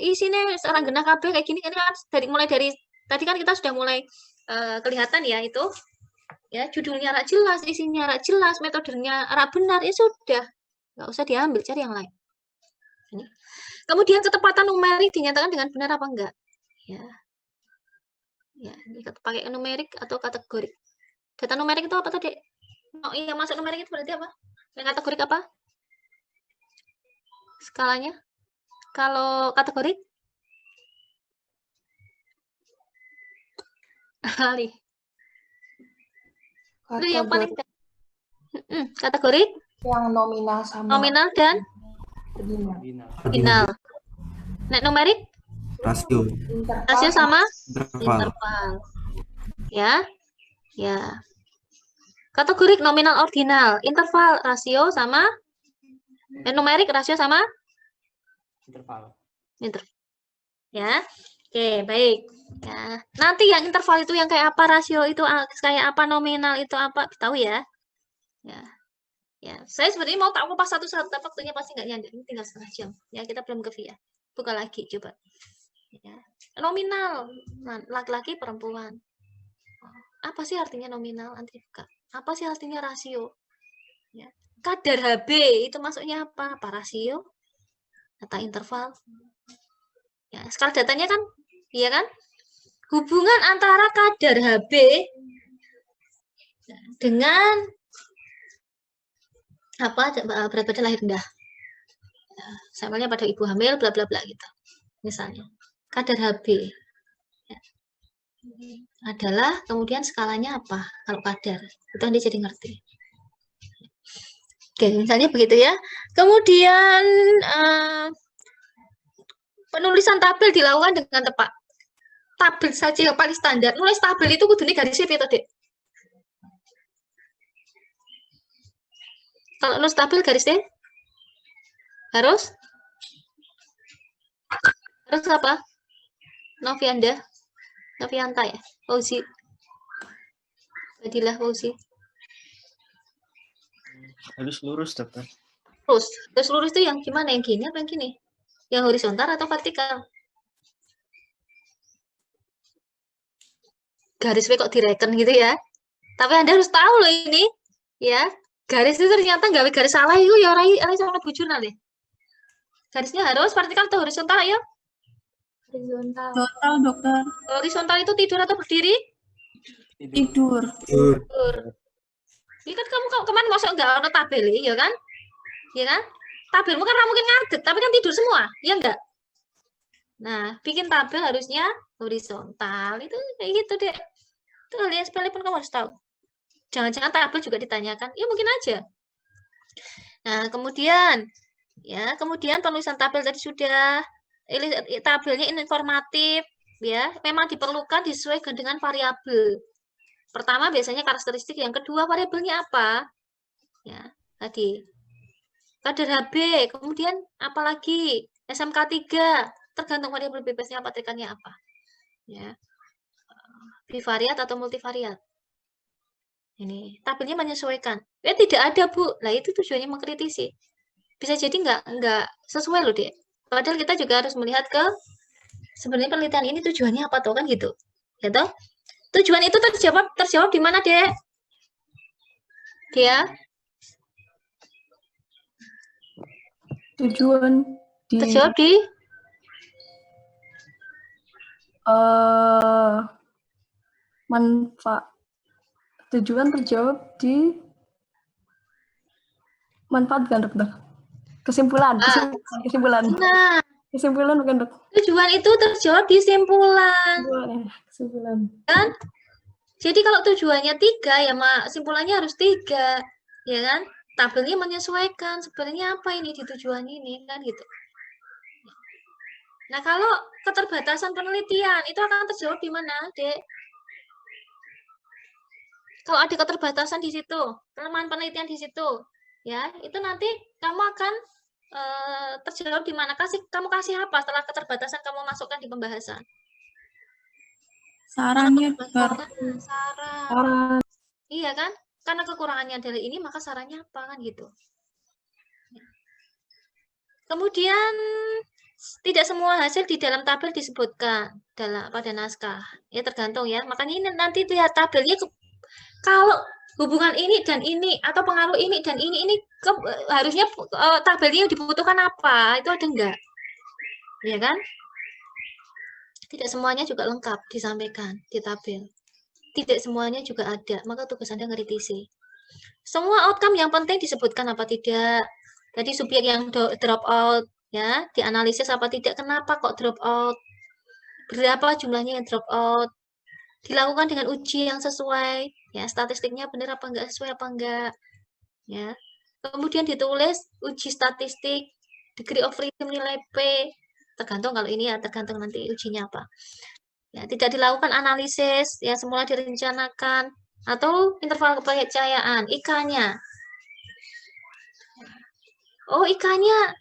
isinya sekarang genah kabeh kayak gini kan mulai dari tadi kan kita sudah mulai kelihatan ya itu. Ya, judulnya rak jelas, isinya rak jelas, metodenya rak benar, ya sudah. Enggak usah diambil, cari yang lain. Ini. Kemudian ketepatan numerik dinyatakan dengan benar apa enggak? Ya. Ya, ini pakai numerik atau kategorik. Data numerik itu apa tadi? Oh iya, masuk numerik itu berarti apa? Yang kategorik apa? Skalanya? Kalau kategorik? Ali. Itu yang paling kategorik? Yang nominal sama nominal dan ordinal. Nek numerik? Rasio. Rasio sama Interval. Ya. Ya. Kategorik nominal ordinal, interval rasio sama numerik rasio sama Interval. Ya. Oke, baik. Ya. Nanti yang interval itu yang kayak apa, rasio itu kayak apa, nominal itu apa, tahu ya? Ya. Ya, saya sebenarnya mau tak kupas satu-satu, tapi waktunya pasti nggak nyampe. Ini tinggal setengah jam. Ya, kita belum ke VIA. Buka lagi, coba. Ya. Nominal, laki-laki, perempuan. Apa sih artinya nominal? Nanti buka. Apa sih artinya rasio? Ya. Kadar HB itu maksudnya apa? Apa rasio? Data interval. Ya, skala datanya kan, iya kan? Hubungan antara kadar HB dengan apa berat badan lahir rendah. Ya, sampelnya pada ibu hamil, bla bla bla gitu. Misalnya, kadar HB ya. Adalah kemudian skalanya apa? Kalau kadar, itu Anda jadi ngerti. Oke, misalnya begitu ya. Kemudian penulisan tabel dilakukan dengan tepat. Tabel saja yang paling standar. Nulis tabel itu kudunya garisnya itu, Dek. Kalau nulis tabel garisnya harus apa? Novianda, Novianta ya, Fauzi. Jadilah Fauzi. Harus lurus, dokter. Terus lurus itu yang gimana? Yang gini apa yang gini? Yang horizontal atau vertikal? Garis kok direken gitu ya. Tapi Anda harus tahu loh ini. Ya, garis itu ternyata nggak garis salah itu ya orang sama bujur nanti. Garisnya harus vertikal atau horizontal ya? Horizontal. Total, dokter. Horizontal itu tidur atau berdiri? Tidur. Tidur. Ini kan kamu kemarin masuk nggak ada tabel ya kan? Ya kan? Tabelmu kan mungkin ngadeg, tapi kan tidur semua, ya enggak? Nah, bikin tabel harusnya horizontal. Itu kayak gitu deh. Itu hal yang sepele pun kamu harus tahu. Jangan-jangan tabel juga ditanyakan. Ya mungkin aja. Nah, kemudian penulisan tabel tadi sudah. Tabelnya informatif, ya. Memang diperlukan disesuaikan dengan variabel. Pertama biasanya karakteristik, yang kedua variabelnya apa? Ya, tadi. Kadar HB, kemudian apalagi SMK 3, tergantung variabel bebasnya patrikannya apa. Ya. Bivariat atau multivariat. Ini tabelnya menyesuaikan. Tidak ada, Bu. Lah itu tujuannya mengkritisi. Bisa jadi nggak sesuai loh, Dek. Padahal kita juga harus melihat ke sebenarnya penelitian ini tujuannya apa tuh kan gitu. Ya toh? Tujuan itu terjawab di mana, Dek? Dia Tujuan terjawab di tujuan terjawab di manfaat kan, dokter? Kesimpulan. Nah, Kesimpulan bukan, dok? tujuan itu terjawab di simpulan. Kesimpulan. Kan? Jadi kalau tujuannya 3, ya simpulannya harus 3. Ya kan? Tabelnya menyesuaikan. Sebenarnya apa ini di tujuan ini, kan gitu. Nah, kalau keterbatasan penelitian, itu akan terjawab di mana, Dek? Kalau ada keterbatasan di situ, kelemahan penelitian di situ, ya, itu nanti kamu akan terjawab di mana? Kamu kasih apa setelah keterbatasan kamu masukkan di pembahasan? Sarannya, Saran. Iya kan? Karena kekurangannya adalah ini, maka sarannya apa kan gitu. Kemudian tidak semua hasil di dalam tabel disebutkan pada naskah. Ya tergantung ya. Makanya ini nanti lihat tabelnya kalau hubungan ini dan ini atau pengaruh ini dan ini harusnya tabelnya dibutuhkan apa? Itu ada enggak? Ya kan? Tidak semuanya juga lengkap disampaikan di tabel. Tidak semuanya juga ada, maka tugas Anda ngeritisi. Semua outcome yang penting disebutkan apa tidak. Tadi subjek yang drop out, ya, dianalisis apa tidak, kenapa kok drop out, berapa jumlahnya yang drop out, dilakukan dengan uji yang sesuai, ya, statistiknya benar apa enggak, sesuai apa enggak, ya. Kemudian ditulis uji statistik, degree of freedom, nilai P, tergantung kalau ini ya, tergantung nanti ujinya apa. Ya, tidak dilakukan analisis, ya semula direncanakan, atau interval kepercayaan, IK-nya. Oh, IK-nya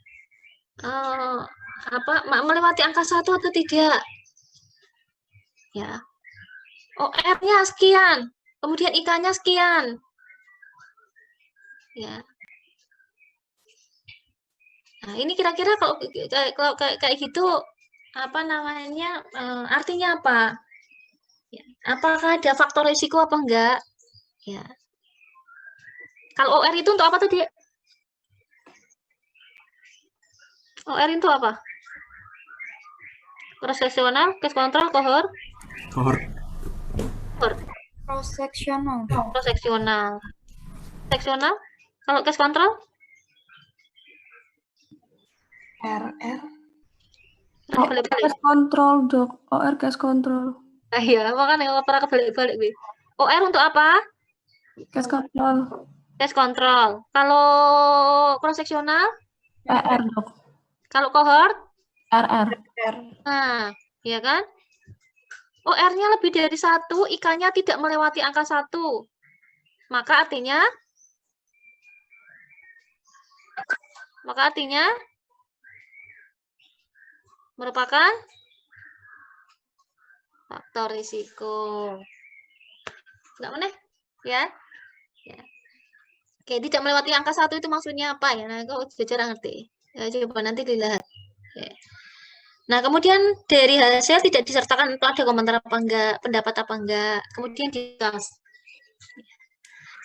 melewati angka 1 atau tidak? Ya. Oh, R-nya sekian, kemudian IK-nya sekian. Ya. Nah, ini kira-kira kalau kayak gitu apa namanya, artinya apa? Ya. Apakah ada faktor risiko apa enggak? Ya. Kalau OR itu untuk apa tuh, Dek? OR itu apa? Cross-seksional, case control, cohort? Cross-seksional. Cross-seksional. Seksional? Kalau case control? RR. Case control, dok. OR case control. Iya, makanya nggak pernah kebalik-balik, Bi. OR untuk apa? Case control. Case control. Kalau cross-seksional? RR, dok. Kalau cohort? RR. Nah, iya kan? OR-nya lebih dari 1, IK-nya tidak melewati angka 1. Maka artinya merupakan faktor risiko. Enggak meneh, ya? Ya. Oke, tidak melewati angka 1 itu maksudnya apa ya? Nah, kau jarang ngerti. Ya, coba nanti dilihat. Oke. Nah, kemudian dari hasil tidak disertakan itu ada komentar apa enggak, pendapat apa enggak. Kemudian ditulis.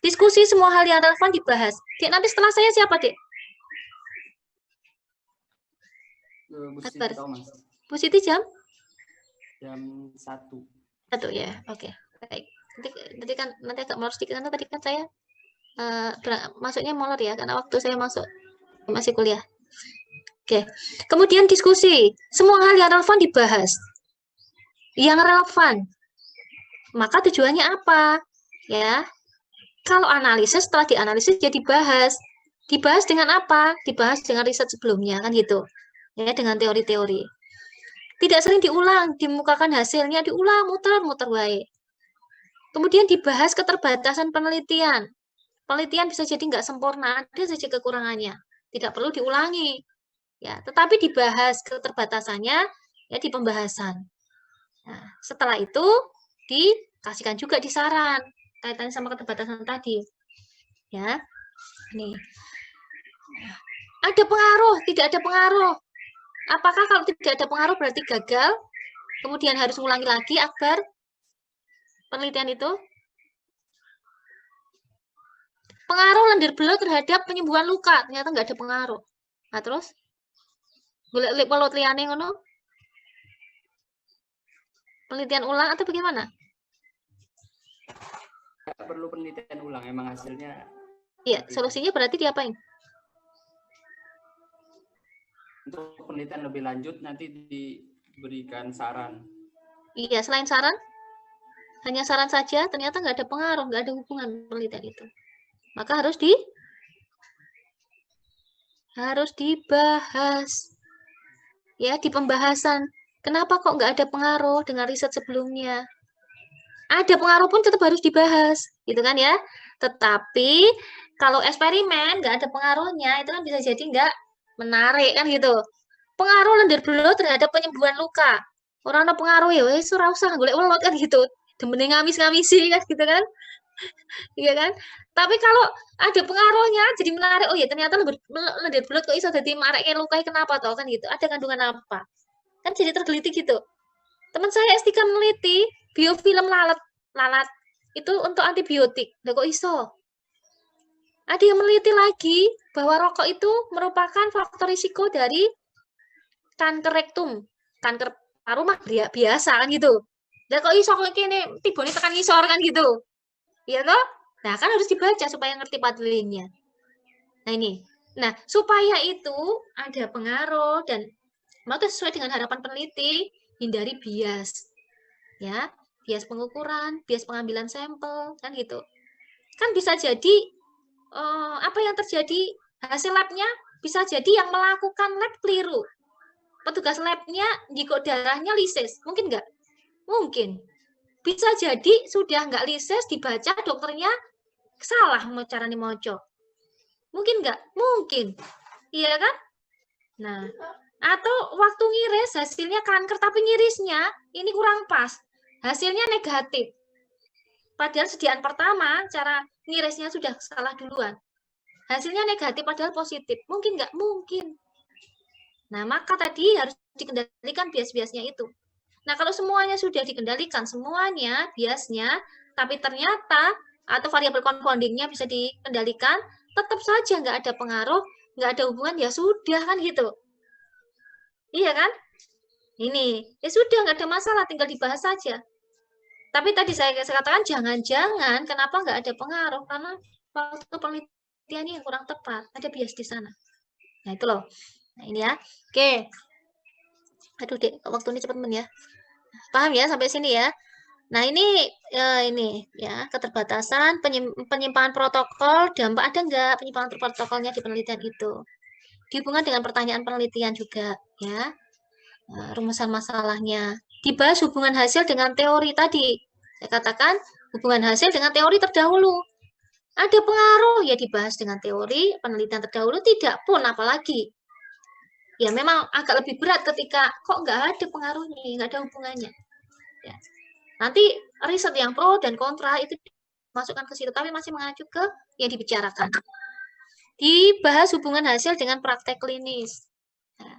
Diskusi semua hal yang relevan dibahas. Dek, nanti setelah saya siapa, Dek? Bu Siti Akbar. tahu, Mas. Bu Siti jam? Jam 1. 1 ya. Oke. Baik. Nanti kan nanti agak molor sedikit karena tadi kan saya masuknya molor ya karena waktu saya masuk masih kuliah. Oke. Kemudian diskusi. Semua hal yang relevan dibahas. Yang relevan. Maka tujuannya apa? Ya. Kalau analisis setelah dianalisis jadi dibahas. Dibahas dengan apa? Dibahas dengan riset sebelumnya kan gitu. Ya, dengan teori-teori. Tidak sering diulang, dimukakan hasilnya diulang, muter-muter baik. Kemudian dibahas keterbatasan penelitian. Penelitian bisa jadi nggak sempurna, ada saja kekurangannya. Tidak perlu diulangi. Ya, tetapi dibahas keterbatasannya ya di pembahasan. Nah, setelah itu dikasihkan juga di saran kaitannya sama keterbatasan tadi. Ya. Nih. Ada pengaruh, tidak ada pengaruh. Apakah kalau tidak ada pengaruh berarti gagal? Kemudian harus ulangi lagi Akbar penelitian itu? Pengaruh lendir belut terhadap penyembuhan luka, ternyata nggak ada pengaruh. Nah, terus? Golek welut liyane ngono? Penelitian ulang atau bagaimana? Nggak perlu penelitian ulang, emang hasilnya. Iya, solusinya berarti diapain? Untuk penelitian lebih lanjut nanti diberikan saran. Iya, selain saran, hanya saran saja, ternyata nggak ada pengaruh, nggak ada hubungan penelitian itu. Maka harus dibahas. Ya, di pembahasan. Kenapa kok nggak ada pengaruh dengan riset sebelumnya? Ada pengaruh pun tetap harus dibahas, gitu kan ya. Tetapi kalau eksperimen nggak ada pengaruhnya, itu kan bisa jadi nggak menarik kan gitu. Pengaruh lendir belut terhadap penyembuhan luka. Orang ada pengaruh ya, wes ora usah golek welut kan gitu. Demen ngamis-ngamisi kan gitu kan. Iya kan? Tapi kalau ada pengaruhnya jadi menarik. Oh ya ternyata lendir belut kok iso dadi mareke lukai kenapa toh kan gitu. Ada kandungan apa? Kan jadi tergeliti gitu. Teman saya S3 meneliti biofilm lalat itu untuk antibiotik. Lah kok iso? Ada yang meneliti lagi bahwa rokok itu merupakan faktor risiko dari kanker rektum, kanker paru mah biasa kan gitu. Lah kok iso kok kene tibone tekan ngisor kan gitu. Iya toh? Nah, kan harus dibaca supaya ngerti pathway-nya. Nah, ini. Nah, supaya itu ada pengaruh dan maka sesuai dengan harapan peneliti, hindari bias. Ya, bias pengukuran, bias pengambilan sampel, kan gitu. Kan bisa jadi apa yang terjadi hasil labnya bisa jadi yang melakukan lab keliru. Petugas labnya jika darahnya lisis, mungkin nggak? Mungkin. Bisa jadi sudah nggak lisis dibaca dokternya salah caranya moco. Mungkin nggak? Mungkin. Iya kan? Nah, atau waktu ngiris hasilnya kanker tapi ngirisnya ini kurang pas. Hasilnya negatif. Padahal sediaan pertama cara ngirisnya sudah salah duluan. Hasilnya negatif padahal positif. Mungkin nggak? Mungkin. Nah, maka tadi harus dikendalikan bias-biasnya itu. Nah, kalau semuanya sudah dikendalikan, semuanya biasnya, tapi ternyata atau variabel confoundingnya bisa dikendalikan, tetap saja nggak ada pengaruh, nggak ada hubungan, ya sudah kan gitu. Iya kan? Ini, ya sudah nggak ada masalah, tinggal dibahas saja. Tapi tadi saya katakan jangan-jangan kenapa nggak ada pengaruh, karena waktu penelitiannya yang kurang tepat, ada bias di sana. Nah, itu loh. Nah, ini ya. Oke. Aduh, Dek, waktu ini cepat ya. Paham ya sampai sini ya? Nah, ini ya, keterbatasan penyimpangan protokol, dampak ada nggak penyimpangan protokolnya di penelitian itu? Dihubungkan dengan pertanyaan penelitian juga ya. Rumusan masalahnya. Dibahas hubungan hasil dengan teori tadi. Saya katakan hubungan hasil dengan teori terdahulu. Ada pengaruh ya dibahas dengan teori penelitian terdahulu, tidak pun apalagi. Ya memang agak lebih berat ketika kok nggak ada pengaruhnya, nggak ada hubungannya. Ya. Nanti riset yang pro dan kontra itu masukkan ke situ, tapi masih mengacu ke yang dibicarakan. Dibahas hubungan hasil dengan praktek klinis. Nah,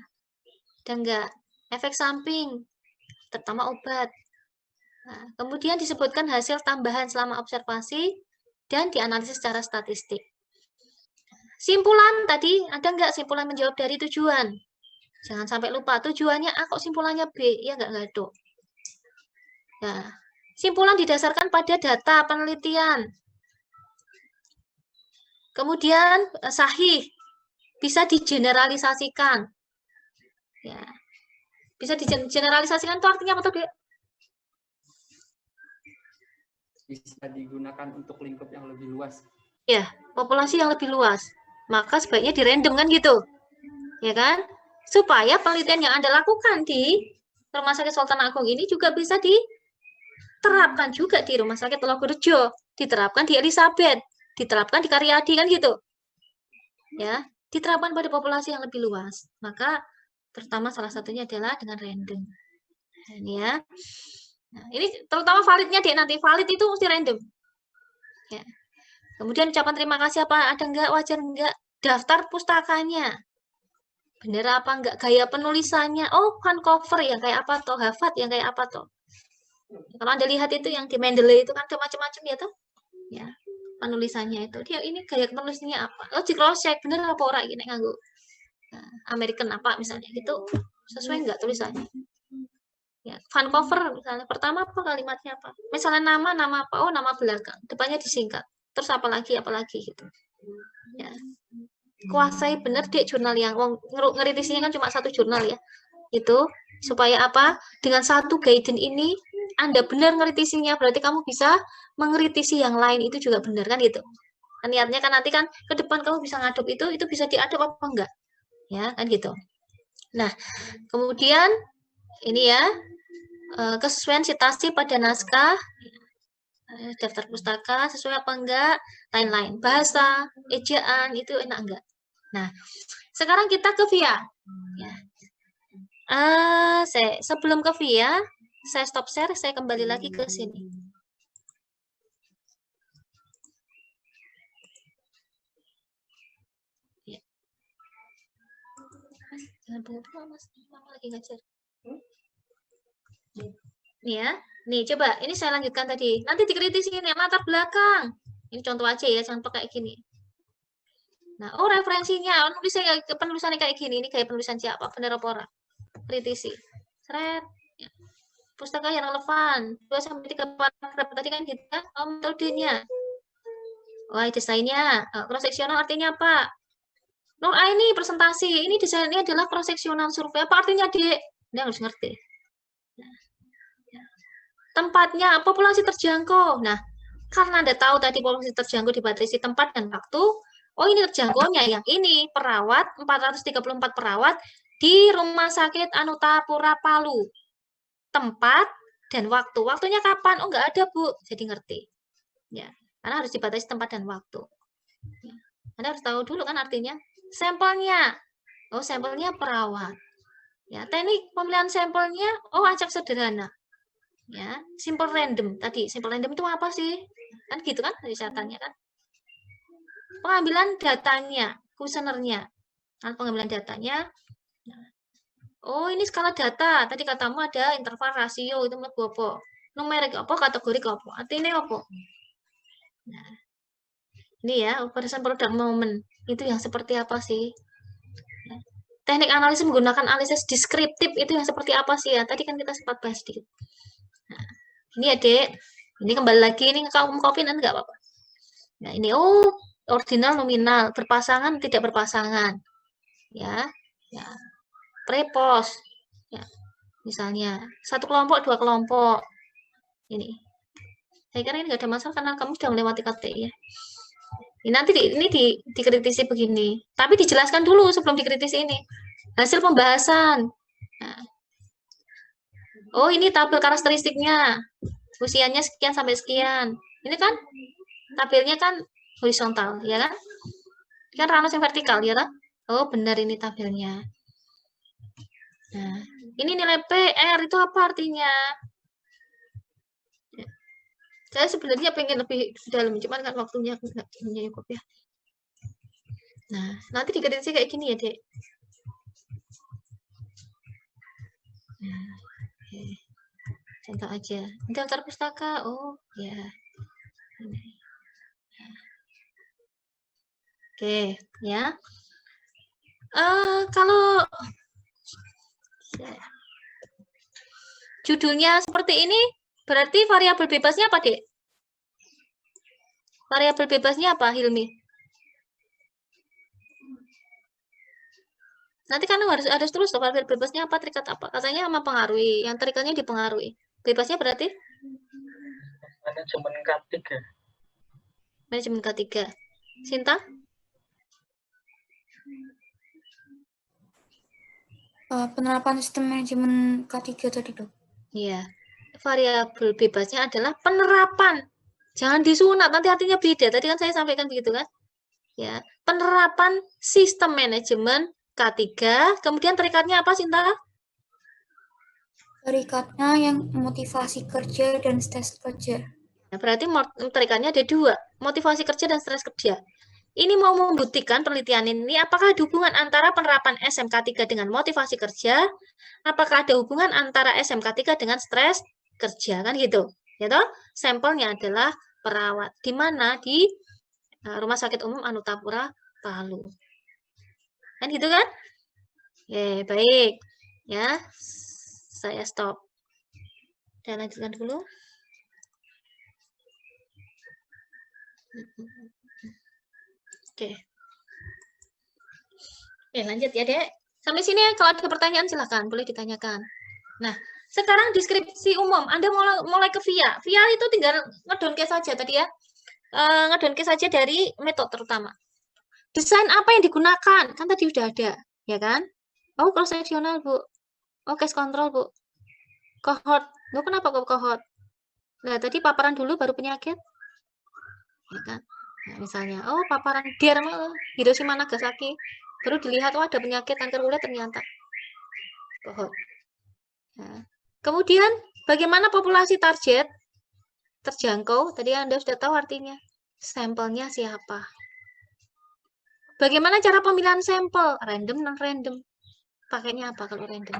dan enggak efek samping, terutama obat. Nah, kemudian disebutkan hasil tambahan selama observasi dan dianalisis secara statistik. Simpulan tadi, ada nggak simpulan menjawab dari tujuan? Jangan sampai lupa, tujuannya A kok simpulannya B, ya nggak ada. Nah, simpulan didasarkan pada data penelitian. Kemudian sahih, bisa digeneralisasikan. Ya. Bisa digeneralisasikan itu artinya apa tuh, Dek? Bisa digunakan untuk lingkup yang lebih luas. Ya, populasi yang lebih luas. Maka sebaiknya di random kan gitu. Ya kan? Supaya penelitian yang Anda lakukan di Rumah Sakit Sultan Agung ini juga bisa diterapkan juga di Rumah Sakit Telogorejo, diterapkan di Elizabeth, diterapkan di Karyadi kan gitu. Ya, diterapkan pada populasi yang lebih luas. Maka terutama salah satunya adalah dengan random. Nah, ini ya. Nah, ini terutama validnya Dek, nanti valid itu mesti random. Ya. Kemudian ucapan terima kasih apa ada enggak, wajar enggak, daftar pustakanya. Bener apa enggak, gaya penulisannya. Oh, kan cover yang kayak apa toh, hafat yang kayak apa toh. Kalau Anda lihat itu yang di Mendeley itu kan ada macam-macam ya toh. Ya, penulisannya itu. Dia ini gaya penulisannya apa? Oh, di cross check bener apa ora iki nek nganggo American apa misalnya gitu. Sesuai enggak tulisannya? Ya, Vancouver misalnya pertama apa kalimatnya apa? Misalnya nama apa? Oh, nama belakang. Depannya disingkat. Terus apa lagi gitu. Ya. Kuasai bener Dek jurnal yang ngeritisinya kan cuma satu jurnal ya. Itu supaya apa? Dengan satu guidance ini Anda benar ngeritisinya, berarti kamu bisa mengkritisi yang lain itu juga benar kan gitu. Kan niatnya kan nanti kan ke depan kamu bisa ngadop itu bisa diadop apa enggak? Ya, kan gitu. Nah, kemudian ini ya kesesuaian citasi pada naskah, daftar pustaka sesuai apa enggak, lain-lain. Bahasa, ejaan itu enak enggak. Nah, sekarang kita ke VIA. Ya. Sebelum ke VIA, saya stop share, saya kembali lagi ke sini. Ya. Jangan bunga-bunga, Mas. Mama lagi ngajar. Nih ya, nih coba, ini saya lanjutkan tadi. Nanti dikritisi ini latar belakang. Ini contoh aja ya, jangan pakai gini. Nah, oh referensinya, penulisannya kayak gini, ini kayak penulisan siapa, bener apa ora? Kritisi. Seret. Ya. Pustaka yang relevan, 2-3 paragraf tadi kan kita, metodenya. Wah, desainnya, cross-sectional artinya apa? Nur ini presentasi, ini desainnya adalah cross-sectional survei. Apa artinya, Dek? Dia harus ngerti. Nah, ya. Tempatnya, populasi terjangkau. Nah, karena Anda tahu tadi populasi terjangkau dibatasi tempat dan waktu, oh ini terjangkaunya yang ini, perawat, 434 perawat di Rumah Sakit Anutapura Palu. Tempat dan waktu. Waktunya kapan? Oh, enggak ada, Bu. Jadi ngerti. Ya, karena harus dibatasi tempat dan waktu. Ya. Anda harus tahu dulu kan artinya. Sampelnya. Oh, sampelnya perawat. Ya, teknik pemilihan sampelnya, oh acak sederhana. Ya, simple random. Tadi simple random itu apa sih? Kan gitu kan risetannya kan. Pengambilan datanya, kuesionernya. Nah, pengambilan datanya. Oh, ini skala data. Tadi katamu ada interval rasio itu mlebu apa? Numerik apa, kategori apa? Artinya apa? Nah, ini ya, operation product moment. Itu yang seperti apa sih? Teknik analisis menggunakan analisis deskriptif itu yang seperti apa sih ya? Tadi kan kita sempat bahas sedikit. Nah, ini ya, Dek. Ini kembali lagi, ini kamu copy nanti nggak apa-apa. Nah, ini ordinal nominal, berpasangan tidak berpasangan. Ya. Ya. Prepos. Ya. Misalnya, satu kelompok, dua kelompok. Ini. Saya kira ini nggak ada masalah karena kamu sudah melewati KTI ya. Ini nanti dikritisi begini. Tapi dijelaskan dulu sebelum dikritisi ini. Hasil pembahasan. Nah. Oh, ini tabel karakteristiknya. Usianya sekian sampai sekian. Ini kan tabelnya kan horizontal, ya kan? Kan Ranos yang vertikal, ya kan? Oh, benar ini tabelnya. Nah, ini nilai PR itu apa artinya? Saya sebenarnya pengen lebih dalam, cuman kan waktunya nggak cukup ya. Nah, nanti dikritisi kayak gini ya, Dek. Nah, okay. Contoh aja. Daftar pustaka, oh ya. Oke, ya. Kalau judulnya seperti ini, berarti variabel bebasnya apa, Dek? Variabel bebasnya apa, Hilmi? Nanti kan harus terus variabel bebasnya apa, terikat apa? Katanya mempengaruhi, yang terikatnya dipengaruhi. Bebasnya berarti Manajemen K3. manajemen K3. Sinta? Penerapan sistem manajemen K3 tadi, Dok. Iya. Variabel bebasnya adalah penerapan. Jangan disunat, nanti artinya beda. Tadi kan saya sampaikan begitu kan? Ya, penerapan sistem manajemen K3, kemudian terikatnya apa, Sinta? Terikatnya yang motivasi kerja dan stres kerja. Nah, berarti terikannya ada dua, motivasi kerja dan stres kerja. Ini mau membuktikan penelitian ini, apakah ada hubungan antara penerapan SMK3 dengan motivasi kerja, apakah ada hubungan antara SMK3 dengan stres kerja, kan gitu. Ya toh? Sampelnya adalah perawat, di mana di Rumah Sakit Umum Anutapura, Palu. Kan gitu kan? Baik. Ya, saya stop. Dan lanjutkan dulu. Oke. Lanjut ya, Dek. Sampai sini kalau ada pertanyaan silahkan, boleh ditanyakan. Nah, sekarang deskripsi umum. Anda mulai ke VIA. VIA itu tinggal ngedon case saja tadi ya. Ngedon case saja dari metode terutama. Desain apa yang digunakan? Kan tadi udah ada, ya kan? Oh, cross sectional, Bu. Oh, case control, Bu. Cohort. Bu, kenapa kok cohort? Nah, tadi paparan dulu baru penyakit. Ya kan? Nah, misalnya, oh paparan Hiroshima Nagasaki, baru dilihat oh ada penyakit kanker kulit ternyata. Cohort. Nah, kemudian bagaimana populasi target terjangkau? Tadi Anda sudah tahu artinya. Sampelnya siapa? Bagaimana cara pemilihan sampel? Random, non-random. Pakainya apa kalau random?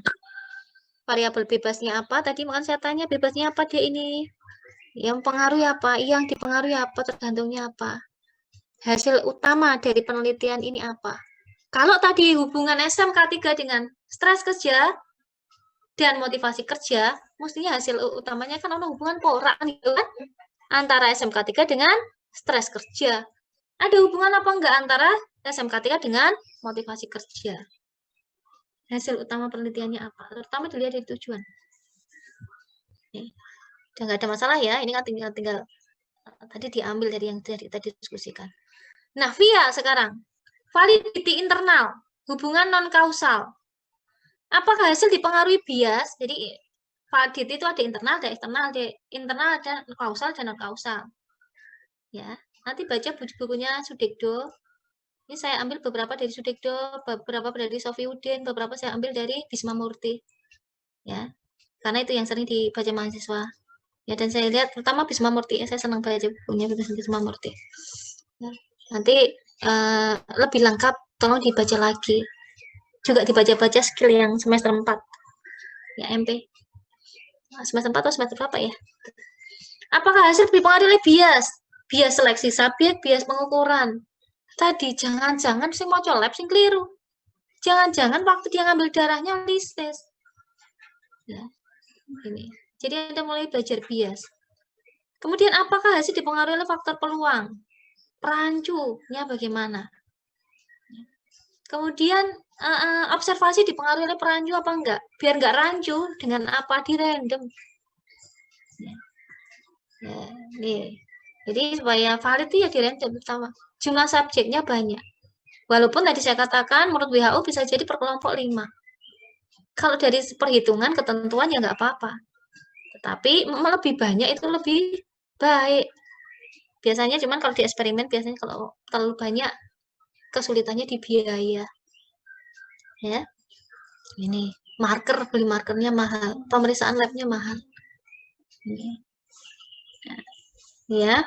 Variabel bebasnya apa? Tadi makan saya tanya bebasnya apa dia ini? Yang pengaruh apa? Yang dipengaruhi apa? Tergantungnya apa? Hasil utama dari penelitian ini apa? Kalau tadi hubungan SMK3 dengan stres kerja dan motivasi kerja, mestinya hasil utamanya kan ada hubungan pola gitu kan? Antara SMK3 dengan stres kerja. Ada hubungan apa enggak antara SMK3 dengan motivasi kerja? Hasil utama penelitiannya apa? Terutama dilihat dari tujuan. Udah nggak ada masalah ya, ini kan tinggal tadi diambil dari yang tadi diskusikan. Nah, VIA sekarang. Validity internal, hubungan non-kausal. Apakah hasil dipengaruhi bias? Jadi, validity itu ada internal, ada eksternal, ada internal, ada kausal, dan non-kausal. Ya, nanti baca bukunya Sudekdo. Ini saya ambil beberapa dari Sudekdo, beberapa dari Sofiuddin, beberapa saya ambil dari Bisma Murti. Ya, karena itu yang sering dibaca mahasiswa. Ya, dan saya lihat terutama Bisma Murti, saya senang baca bukunya Bisma Murti. Ya, nanti lebih lengkap tolong dibaca lagi. Juga dibaca-baca skill yang semester 4. Ya, MP. Semester 4 atau semester berapa ya? Apakah hasil dipengaruhi oleh bias? Bias seleksi subjek, bias pengukuran. Tadi jangan-jangan sing mau lab sing keliru. Jangan-jangan waktu dia ngambil darahnya listes. Ya, ini. Jadi Anda mulai belajar bias. Kemudian apakah hasil dipengaruhi oleh faktor peluang? Perancunya bagaimana? Kemudian observasi dipengaruhi oleh perancu apa enggak? Biar enggak rancu dengan apa di random. Ya, nih. Jadi supaya valid itu ya di random pertama. Jumlah subjeknya banyak. Walaupun tadi saya katakan menurut WHO bisa jadi per kelompok 5. Kalau dari perhitungan ketentuan ya enggak apa-apa. Tetapi lebih banyak itu lebih baik. Biasanya cuman kalau di eksperimen biasanya kalau terlalu banyak kesulitannya di biaya. Ya. Ini marker, beli markernya mahal, pemeriksaan labnya mahal. Ini. Ya.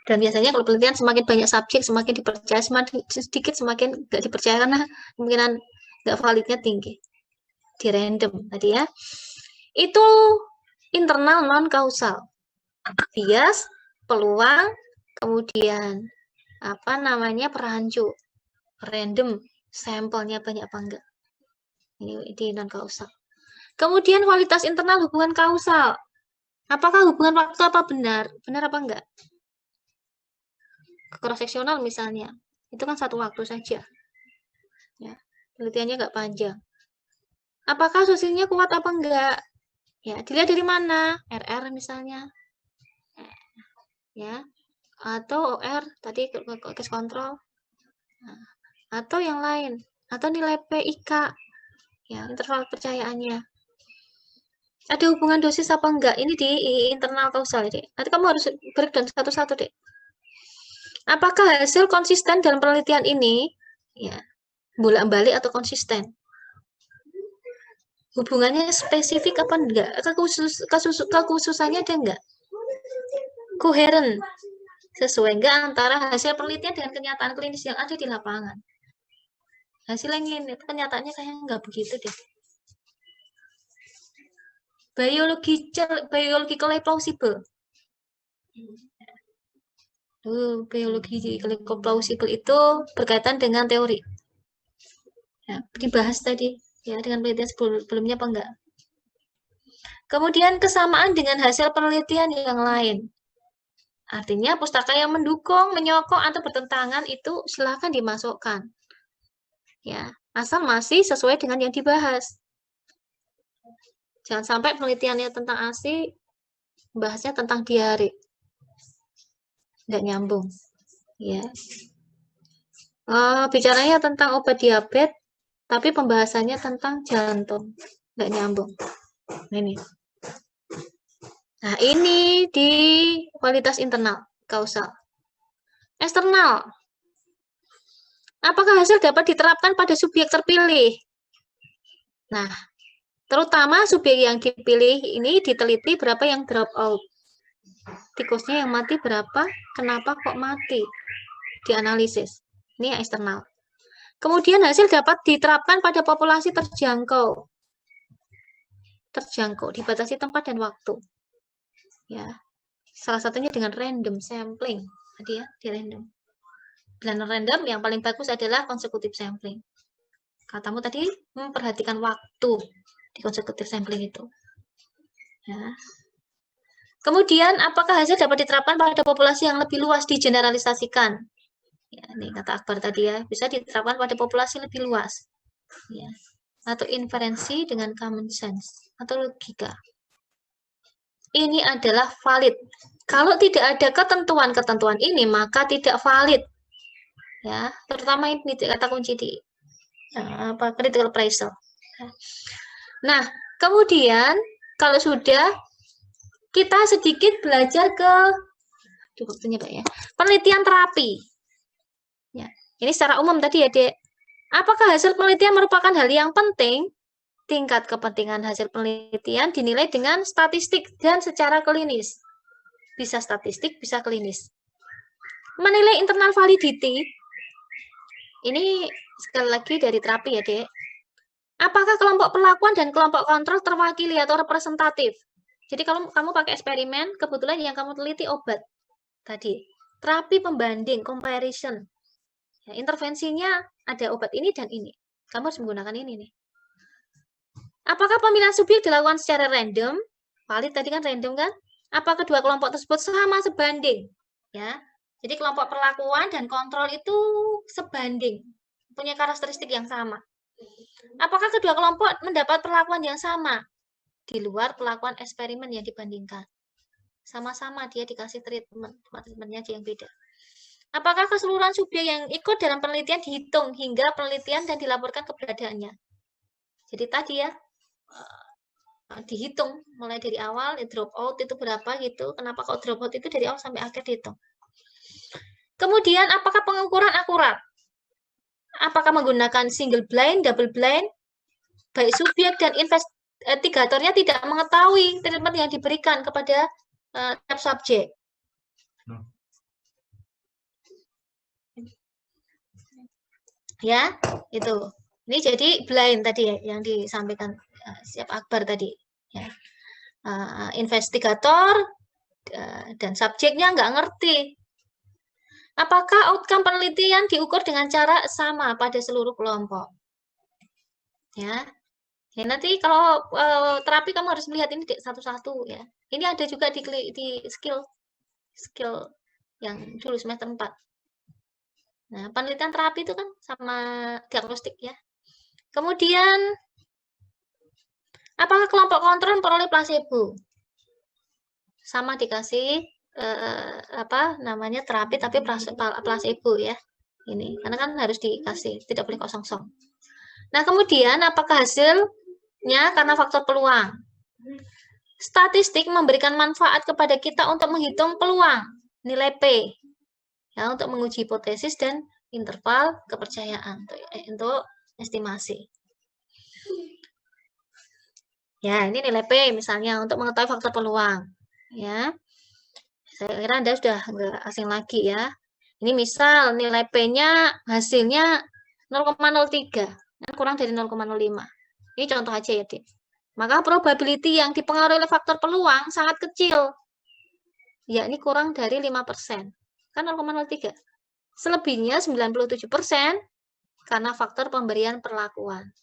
Dan biasanya kalau penelitian semakin banyak subjek, semakin dipercaya, semakin sedikit semakin nggak dipercaya karena kemungkinan nggak validnya tinggi. Di random tadi ya. Itu internal non kausal. Bias, peluang, kemudian apa namanya perancu. random, sampelnya banyak apa enggak. Ini di non kausal. Kemudian kualitas internal hubungan kausal. Apakah hubungan waktu apa benar? Benar apa enggak? Cross-seksional misalnya, itu kan satu waktu saja. Ya, penelitiannya enggak panjang. Apakah asosiasinya kuat apa enggak? Ya, dilihat dari mana? RR misalnya. Ya. Atau OR tadi case control. Nah, atau yang lain, atau nilai PIK. Ya, interval percayaannya. Ada hubungan dosis apa enggak? Ini di internal kausal, Dek. Nanti kamu harus breakdown satu-satu, Dek. Apakah hasil konsisten dalam penelitian ini? Ya, bolak-balik atau konsisten? Hubungannya spesifik apa enggak? Kekhususannya ada enggak? Koheren. Sesuai enggak antara hasil penelitian dengan kenyataan klinis yang ada di lapangan? Hasilnya ini, kenyataannya kayaknya enggak begitu deh. Biologically plausible. Biologically plausible itu berkaitan dengan teori. Ya, dibahas tadi ya dengan penelitian sebelumnya apa enggak. Kemudian kesamaan dengan hasil penelitian yang lain. Artinya pustaka yang mendukung, menyokong atau bertentangan itu silakan dimasukkan. Ya, asal masih sesuai dengan yang dibahas. Jangan sampai penelitiannya tentang ASI, bahasnya tentang diare. Nggak nyambung. Ya. Bicaranya tentang obat diabetes, tapi pembahasannya tentang jantung. Nggak nyambung. Ini. Nah, ini di kualitas internal, kausal. Eksternal. Apakah hasil dapat diterapkan pada subjek terpilih? Nah, terutama subjek yang dipilih ini diteliti berapa yang drop out. Tikusnya yang mati berapa? Kenapa kok mati? Dianalisis. Ini yang eksternal. Kemudian hasil dapat diterapkan pada populasi terjangkau. Terjangkau, dibatasi tempat dan waktu. Ya, salah satunya dengan random sampling. Tadi ya, di random. Dengan random yang paling bagus adalah konsekutif sampling. Katamu tadi memperhatikan waktu di konsekutif sampling itu. Ya. Kemudian, apakah hasil dapat diterapkan pada populasi yang lebih luas digeneralisasikan? Ya, ini kata Akbar tadi ya, bisa diterapkan pada populasi lebih luas. Ya. Atau inferensi dengan common sense atau logika. Ini adalah valid. Kalau tidak ada ketentuan-ketentuan ini, maka tidak valid. Ya, terutama ini kata kunci di critical appraisal. Nah, kemudian kalau sudah kita sedikit belajar ke waktunya Pak ya. Penelitian terapi. Ya, ini secara umum tadi ya, Dek. Apakah hasil penelitian merupakan hal yang penting? Tingkat kepentingan hasil penelitian dinilai dengan statistik dan secara klinis. Bisa statistik, bisa klinis. Menilai internal validity, ini sekali lagi dari terapi ya, Dek. Apakah kelompok perlakuan dan kelompok kontrol terwakili atau representatif? Jadi kalau kamu pakai eksperimen, kebetulan yang kamu teliti obat tadi. Terapi pembanding, comparison. Ya, intervensinya ada obat ini dan ini. Kamu harus menggunakan ini nih. Apakah pemilihan subjek dilakukan secara random? Valid tadi kan random kan? Apa kedua kelompok tersebut sama sebanding? Ya. Jadi kelompok perlakuan dan kontrol itu sebanding, punya karakteristik yang sama. Apakah kedua kelompok mendapat perlakuan yang sama di luar perlakuan eksperimen yang dibandingkan? Sama-sama dia dikasih treatmentnya yang beda. Apakah keseluruhan subjek yang ikut dalam penelitian dihitung hingga penelitian dan dilaporkan keberadaannya? Jadi tadi ya, dihitung mulai dari awal, drop out itu berapa gitu. Kenapa kok drop out itu dari awal sampai akhir dihitung. Kemudian apakah pengukuran akurat? Apakah menggunakan single blind, double blind? Baik subjek dan investigatornya tidak mengetahui treatment yang diberikan kepada tiap subjek. Ya, itu. Ini jadi blind tadi ya, yang disampaikan Siap Akbar tadi. Ya. Investigator dan subjeknya nggak ngerti. Apakah outcome penelitian diukur dengan cara sama pada seluruh kelompok? Ya, nanti kalau terapi kamu harus melihat ini satu-satu ya. Ini ada juga di skill yang dulu semester 4. Nah, penelitian terapi itu kan sama diagnostik ya. Kemudian, apakah kelompok kontrol memperoleh placebo? Sama dikasih terapi tapi placebo ya. Ini karena kan harus dikasih, tidak boleh kosong. Nah, kemudian apakah hasilnya karena faktor peluang? Statistik memberikan manfaat kepada kita untuk menghitung peluang, nilai P, ya, untuk menguji hipotesis dan interval kepercayaan untuk estimasi. Ya, ini nilai P misalnya untuk mengetahui faktor peluang. Ya, saya kira Anda sudah nggak asing lagi ya. Ini misal nilai P-nya hasilnya 0,03, kurang dari 0,05. Ini contoh aja ya, Dik. Maka probability yang dipengaruhi oleh faktor peluang sangat kecil, yakni kurang dari 5%. Kan 0,03. Selebihnya 97% karena faktor pemberian perlakuan.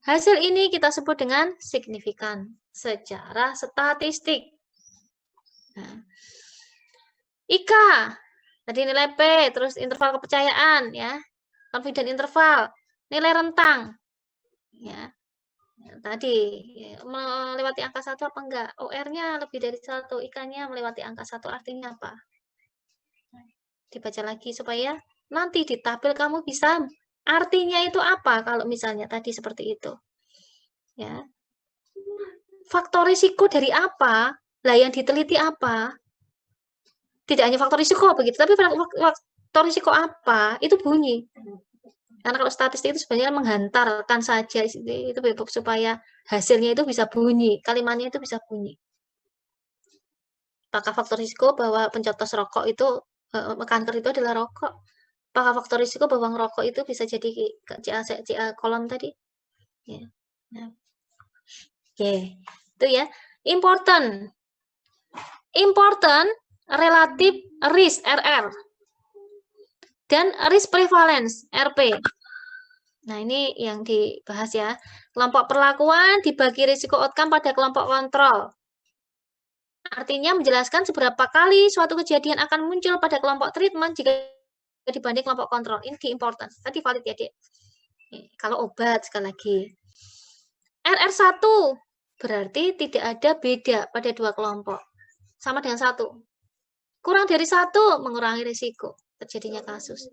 Hasil ini kita sebut dengan signifikan secara statistik. Nah, IK, tadi nilai P, terus interval kepercayaan, ya, confidence interval, nilai rentang, ya. Tadi melewati angka 1 apa enggak? OR-nya lebih dari 1, IK-nya melewati angka 1 artinya apa? Dibaca lagi supaya nanti di tabel kamu bisa artinya itu apa kalau misalnya tadi seperti itu. Ya. Faktor risiko dari apa? Lah yang diteliti apa? Tidak hanya faktor risiko begitu, tapi faktor risiko apa? Itu bunyi. Karena kalau statistik itu sebenarnya menghantarkan saja itu supaya hasilnya itu bisa bunyi, kalimatnya itu bisa bunyi. Apakah faktor risiko bahwa pencoplos rokok itu kanker itu adalah rokok? Apakah faktor risiko bahwa ngerokok itu bisa jadi CA kolom tadi? Ya. Nah. Oke, itu ya. Important relative risk RR dan risk prevalence RP. Nah, ini yang dibahas ya. Kelompok perlakuan dibagi risiko outcome pada kelompok kontrol. Artinya menjelaskan seberapa kali suatu kejadian akan muncul pada kelompok treatment jika dibanding kelompok kontrol. Ini important. Tadi valid ya, Dek. Kalau obat sekali lagi. RR1 berarti tidak ada beda pada dua kelompok. Sama dengan 1. Kurang dari 1 mengurangi risiko terjadinya kasus.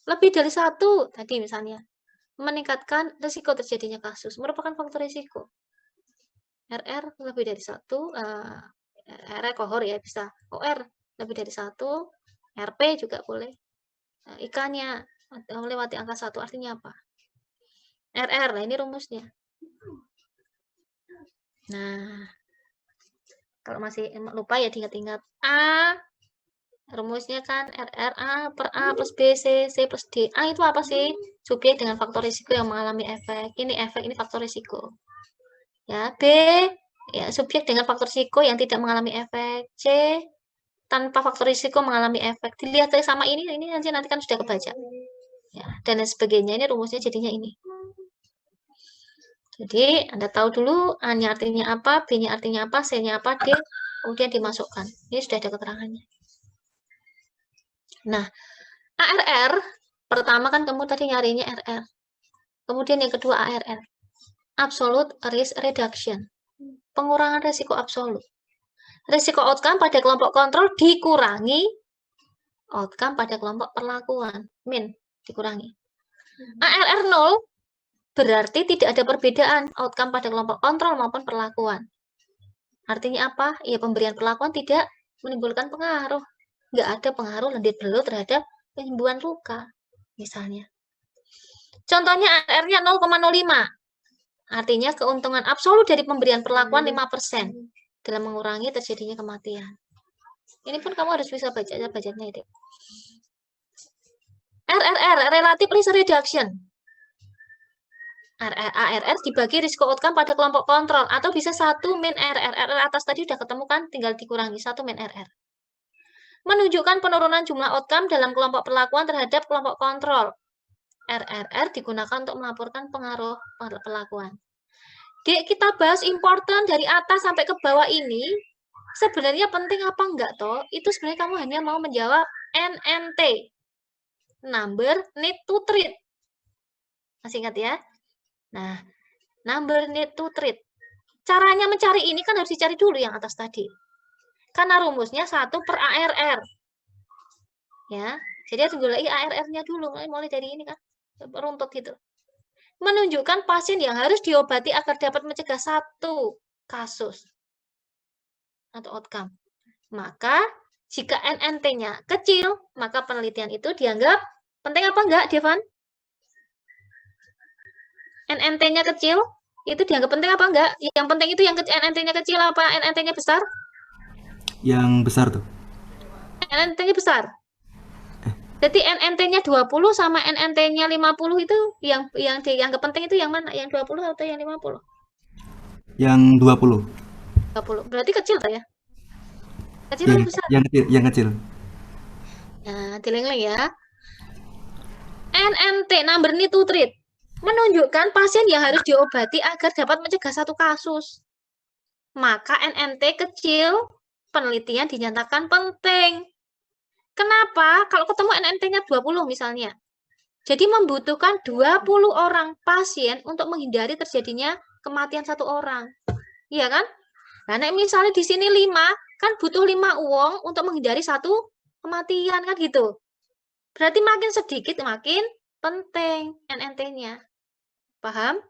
Lebih dari 1 tadi misalnya meningkatkan risiko terjadinya kasus, merupakan faktor risiko. RR lebih dari 1, RR kohor ya bisa, OR lebih dari 1, RP juga boleh. IK-nya melewati angka 1 artinya apa? RR, nah ini rumusnya. Nah, kalau masih lupa ya diingat-ingat. A, rumusnya kan RRA per A plus B, C plus D. A itu apa sih? Subjek dengan faktor risiko yang mengalami efek. Ini efek, ini faktor risiko. Ya, B, ya subjek dengan faktor risiko yang tidak mengalami efek. C, tanpa faktor risiko mengalami efek. Dilihat sama ini nanti kan sudah kebaca. Ya, dan lain sebagainya. Ini rumusnya jadinya ini. Jadi, Anda tahu dulu A-nya artinya apa, B-nya artinya apa, C-nya apa, D, kemudian dimasukkan. Ini sudah ada keterangannya. Nah, ARR, pertama kan kamu tadi nyarinya RR. Kemudian yang kedua ARR. Absolute Risk Reduction. Pengurangan risiko absolut. Risiko outcome pada kelompok kontrol dikurangi outcome pada kelompok perlakuan. Min, dikurangi. ARR 0 berarti tidak ada perbedaan outcome pada kelompok kontrol maupun perlakuan. Artinya apa? Ya pemberian perlakuan tidak menimbulkan pengaruh. Nggak ada pengaruh lendir belut terhadap penyembuhan luka, misalnya. Contohnya AR-nya 0,05. Artinya keuntungan absolut dari pemberian perlakuan 5% dalam mengurangi terjadinya kematian. Ini pun kamu harus bisa bacanya itu. RRR, Relative Risk Reduction. ARR dibagi risiko outcome pada kelompok kontrol atau bisa 1 min RR. RR atas tadi udah ketemu kan, tinggal dikurangi 1 min RR. menunjukkan penurunan jumlah outcome dalam kelompok perlakuan terhadap kelompok kontrol. RRR digunakan untuk melaporkan pengaruh perlakuan. Dek, kita bahas important dari atas sampai ke bawah ini, sebenarnya penting apa enggak toh? Itu sebenarnya kamu hanya mau menjawab NNT. Number need to treat. Masih ingat ya? Nah, number need to treat. Caranya mencari ini kan harus dicari dulu yang atas tadi. Karena rumusnya 1 per ARR. Ya, jadi harus golek ARR-nya dulu. Mulai dari ini kan, runtut gitu. Menunjukkan pasien yang harus diobati agar dapat mencegah satu kasus atau outcome. Maka, jika NNT-nya kecil, maka penelitian itu dianggap penting apa enggak, Devan? NNT-nya kecil, itu dianggap penting apa enggak? Yang penting itu yang NNT-nya kecil apa NNT-nya besar? Yang besar tuh. NNT-nya besar. Jadi NNT-nya 20 sama NNT-nya 50 itu yang dianggap penting itu yang mana? Yang 20 atau yang 50? Yang 20. 20. Berarti kecil tak ya? Kecil atau besar? Yang kecil. Nah, dileng-leng ya. NNT, number need to treat, menunjukkan pasien yang harus diobati agar dapat mencegah satu kasus. Maka NNT kecil, penelitian dinyatakan penting. Kenapa? Kalau ketemu NNT-nya 20 misalnya. Jadi membutuhkan 20 orang pasien untuk menghindari terjadinya kematian satu orang. Iya kan? Nah, misalnya di sini 5, kan butuh 5 uang untuk menghindari satu kematian kan gitu. Berarti makin sedikit makin penting NNT-nya. Paham?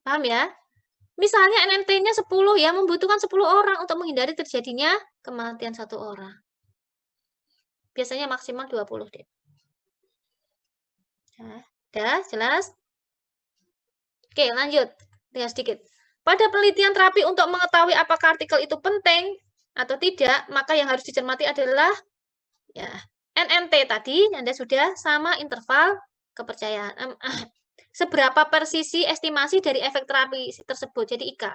Paham ya? Misalnya NNT-nya 10 ya, membutuhkan 10 orang untuk menghindari terjadinya kematian satu orang. Biasanya maksimal 20 deh. Nah, udah jelas? Oke, lanjut. Tinggal sedikit. Pada penelitian terapi untuk mengetahui apakah artikel itu penting atau tidak, maka yang harus dicermati adalah ya, NNT tadi Anda sudah sama interval kepercayaan. Seberapa persisi estimasi dari efek terapi tersebut. Jadi IK.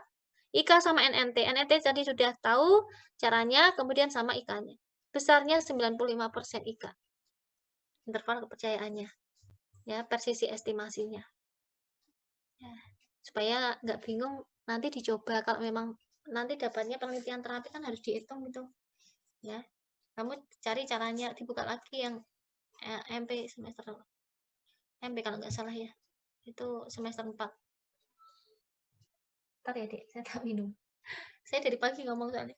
IK sama NNT. NNT tadi sudah tahu caranya, kemudian sama IK-nya. Besarnya 95% IK. Interval kepercayaannya. Ya, persisi estimasinya. Ya, supaya nggak bingung nanti dicoba. Kalau memang nanti dapatnya penelitian terapi kan harus dihitung gitu. Ya. Kamu cari caranya, dibuka lagi yang MP semester MP kalau nggak salah ya. Itu semester 4. Ntar ya, Dek, saya tak minum. Saya dari pagi ngomong soalnya.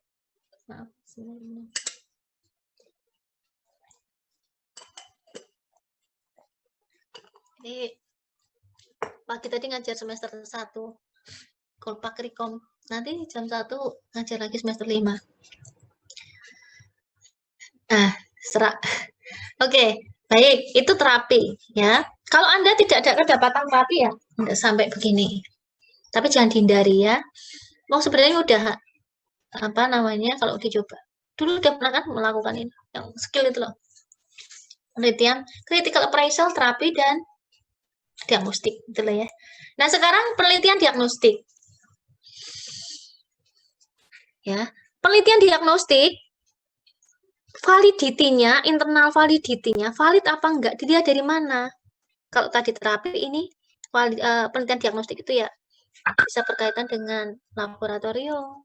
Maaf, sebenarnya. Ini pagi tadi ngajar semester 1. Kolpak Rikom. Nanti jam 1 ngajar lagi semester 5. Nah, serak. Oke, baik. Itu terapi ya. Kalau Anda tidak ada kedapatan terapi ya, enggak sampai begini. Tapi jangan dihindari ya. Mau sebenarnya udah apa namanya kalau dicoba. Dulu udah pernah kan melakukan ini, yang skill itu loh. Penelitian critical appraisal, terapi dan diagnostik gitu loh ya. Nah, sekarang penelitian diagnostik. Ya, penelitian diagnostik validity-nya, internal validity-nya, valid apa enggak, dilihat dari mana? Kalau tadi terapi ini penelitian diagnostik itu ya bisa berkaitan dengan laboratorium,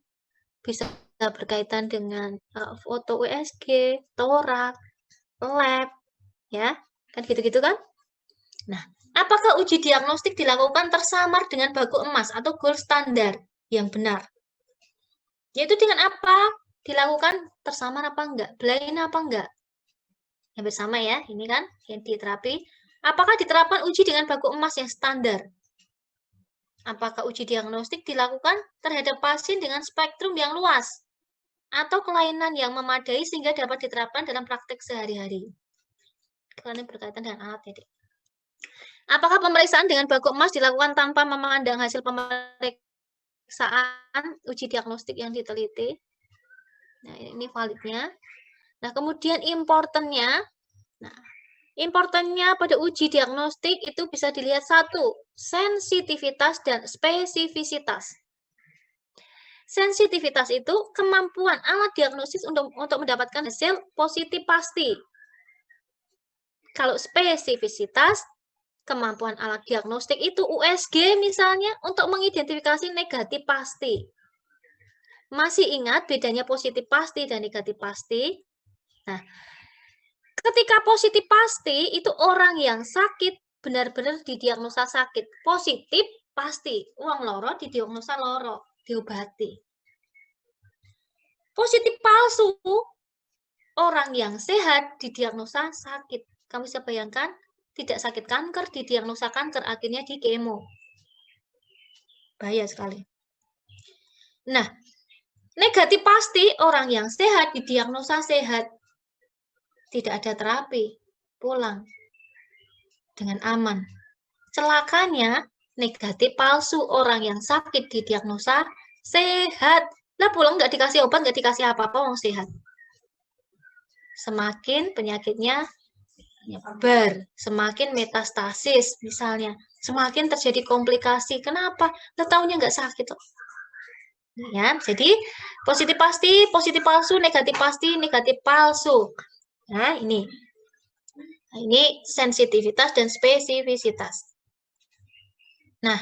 bisa berkaitan dengan foto USG, torak, lab, ya, kan gitu-gitu kan? Nah, apakah uji diagnostik dilakukan tersamar dengan baku emas atau gold standar yang benar? Yaitu dengan apa? Dilakukan tersamar apa enggak? Blind apa enggak? Yang bersama ya, ini kan yang di terapi. Apakah diterapkan uji dengan baku emas yang standar? Apakah uji diagnostik dilakukan terhadap pasien dengan spektrum yang luas? Atau kelainan yang memadai sehingga dapat diterapkan dalam praktek sehari-hari? Karena berkaitan dengan alat ya, Dek. Apakah pemeriksaan dengan baku emas dilakukan tanpa memandang hasil pemeriksaan uji diagnostik yang diteliti? Nah, ini validnya. Nah, kemudian importantnya. Nah, importantnya pada uji diagnostik itu bisa dilihat 1, sensitivitas dan spesifisitas. Sensitivitas itu kemampuan alat diagnosis untuk mendapatkan hasil positif pasti. Kalau spesifisitas, kemampuan alat diagnostik itu USG misalnya untuk mengidentifikasi negatif pasti. Masih ingat bedanya positif pasti dan negatif pasti? Nah, ketika positif pasti itu orang yang sakit benar-benar didiagnosa sakit. Positif pasti, wong loro didiagnosa loro, diobati. Positif palsu, orang yang sehat didiagnosa sakit. Kamu bisa bayangkan, tidak sakit kanker, didiagnosa kanker, akhirnya di kemo. Bahaya sekali. Nah, negatif pasti, orang yang sehat didiagnosa sehat. Tidak ada terapi, pulang dengan aman. Celakanya, negatif palsu, orang yang sakit didiagnosa sehat. Lah pulang nggak dikasih obat, nggak dikasih apa-apa, orang sehat. Semakin penyakitnya nyebar, semakin metastasis misalnya, semakin terjadi komplikasi. Kenapa? Lah taunya nggak sakit kok. Ya, jadi positif pasti, positif palsu, negatif pasti, negatif palsu. Nah, ini. Nah, ini sensitivitas dan spesifisitas. Nah,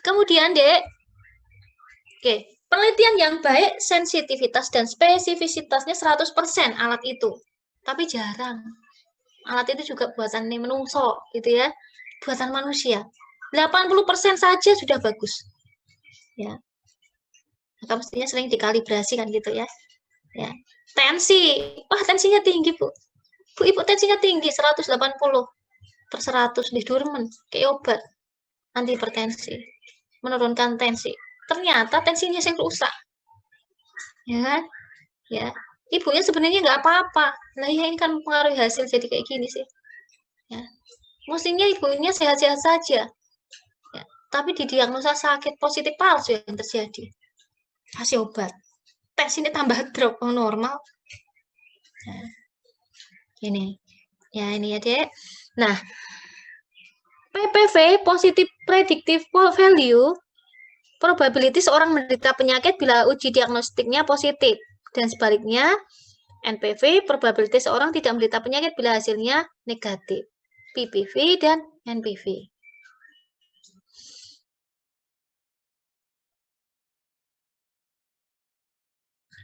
kemudian, Dek. Oke, penelitian yang baik, sensitivitas dan spesifisitasnya 100% alat itu. Tapi jarang. Alat itu juga buatan menungso, gitu ya. Buatan manusia. 80% saja sudah bagus. Ya. Maka mestinya sering dikalibrasi kan gitu ya. Ya. Tensi. Wah, tensinya tinggi, Bu. Bu, Ibu tensinya tinggi, 180/100 di Durmen, kayak obat anti hipertensi, menurunkan tensi. Ternyata tensinya yang rusak. Ya kan? Ya. Ibunya sebenarnya nggak apa-apa. Lah ya ini kan mempengaruhi hasil jadi kayak gini sih. Ya. Mestinya ibunya sehat-sehat saja. Ya. Tapi didiagnosa sakit positif palsu yang terjadi. Kasih obat. Tes ini tambah drop normal. Nah, ini. Ya, ini ya, Dek. Nah, PPV, positive predictive value, probability seorang menderita penyakit bila uji diagnostiknya positif. Dan sebaliknya, NPV, probability seorang tidak menderita penyakit bila hasilnya negatif. PPV dan NPV.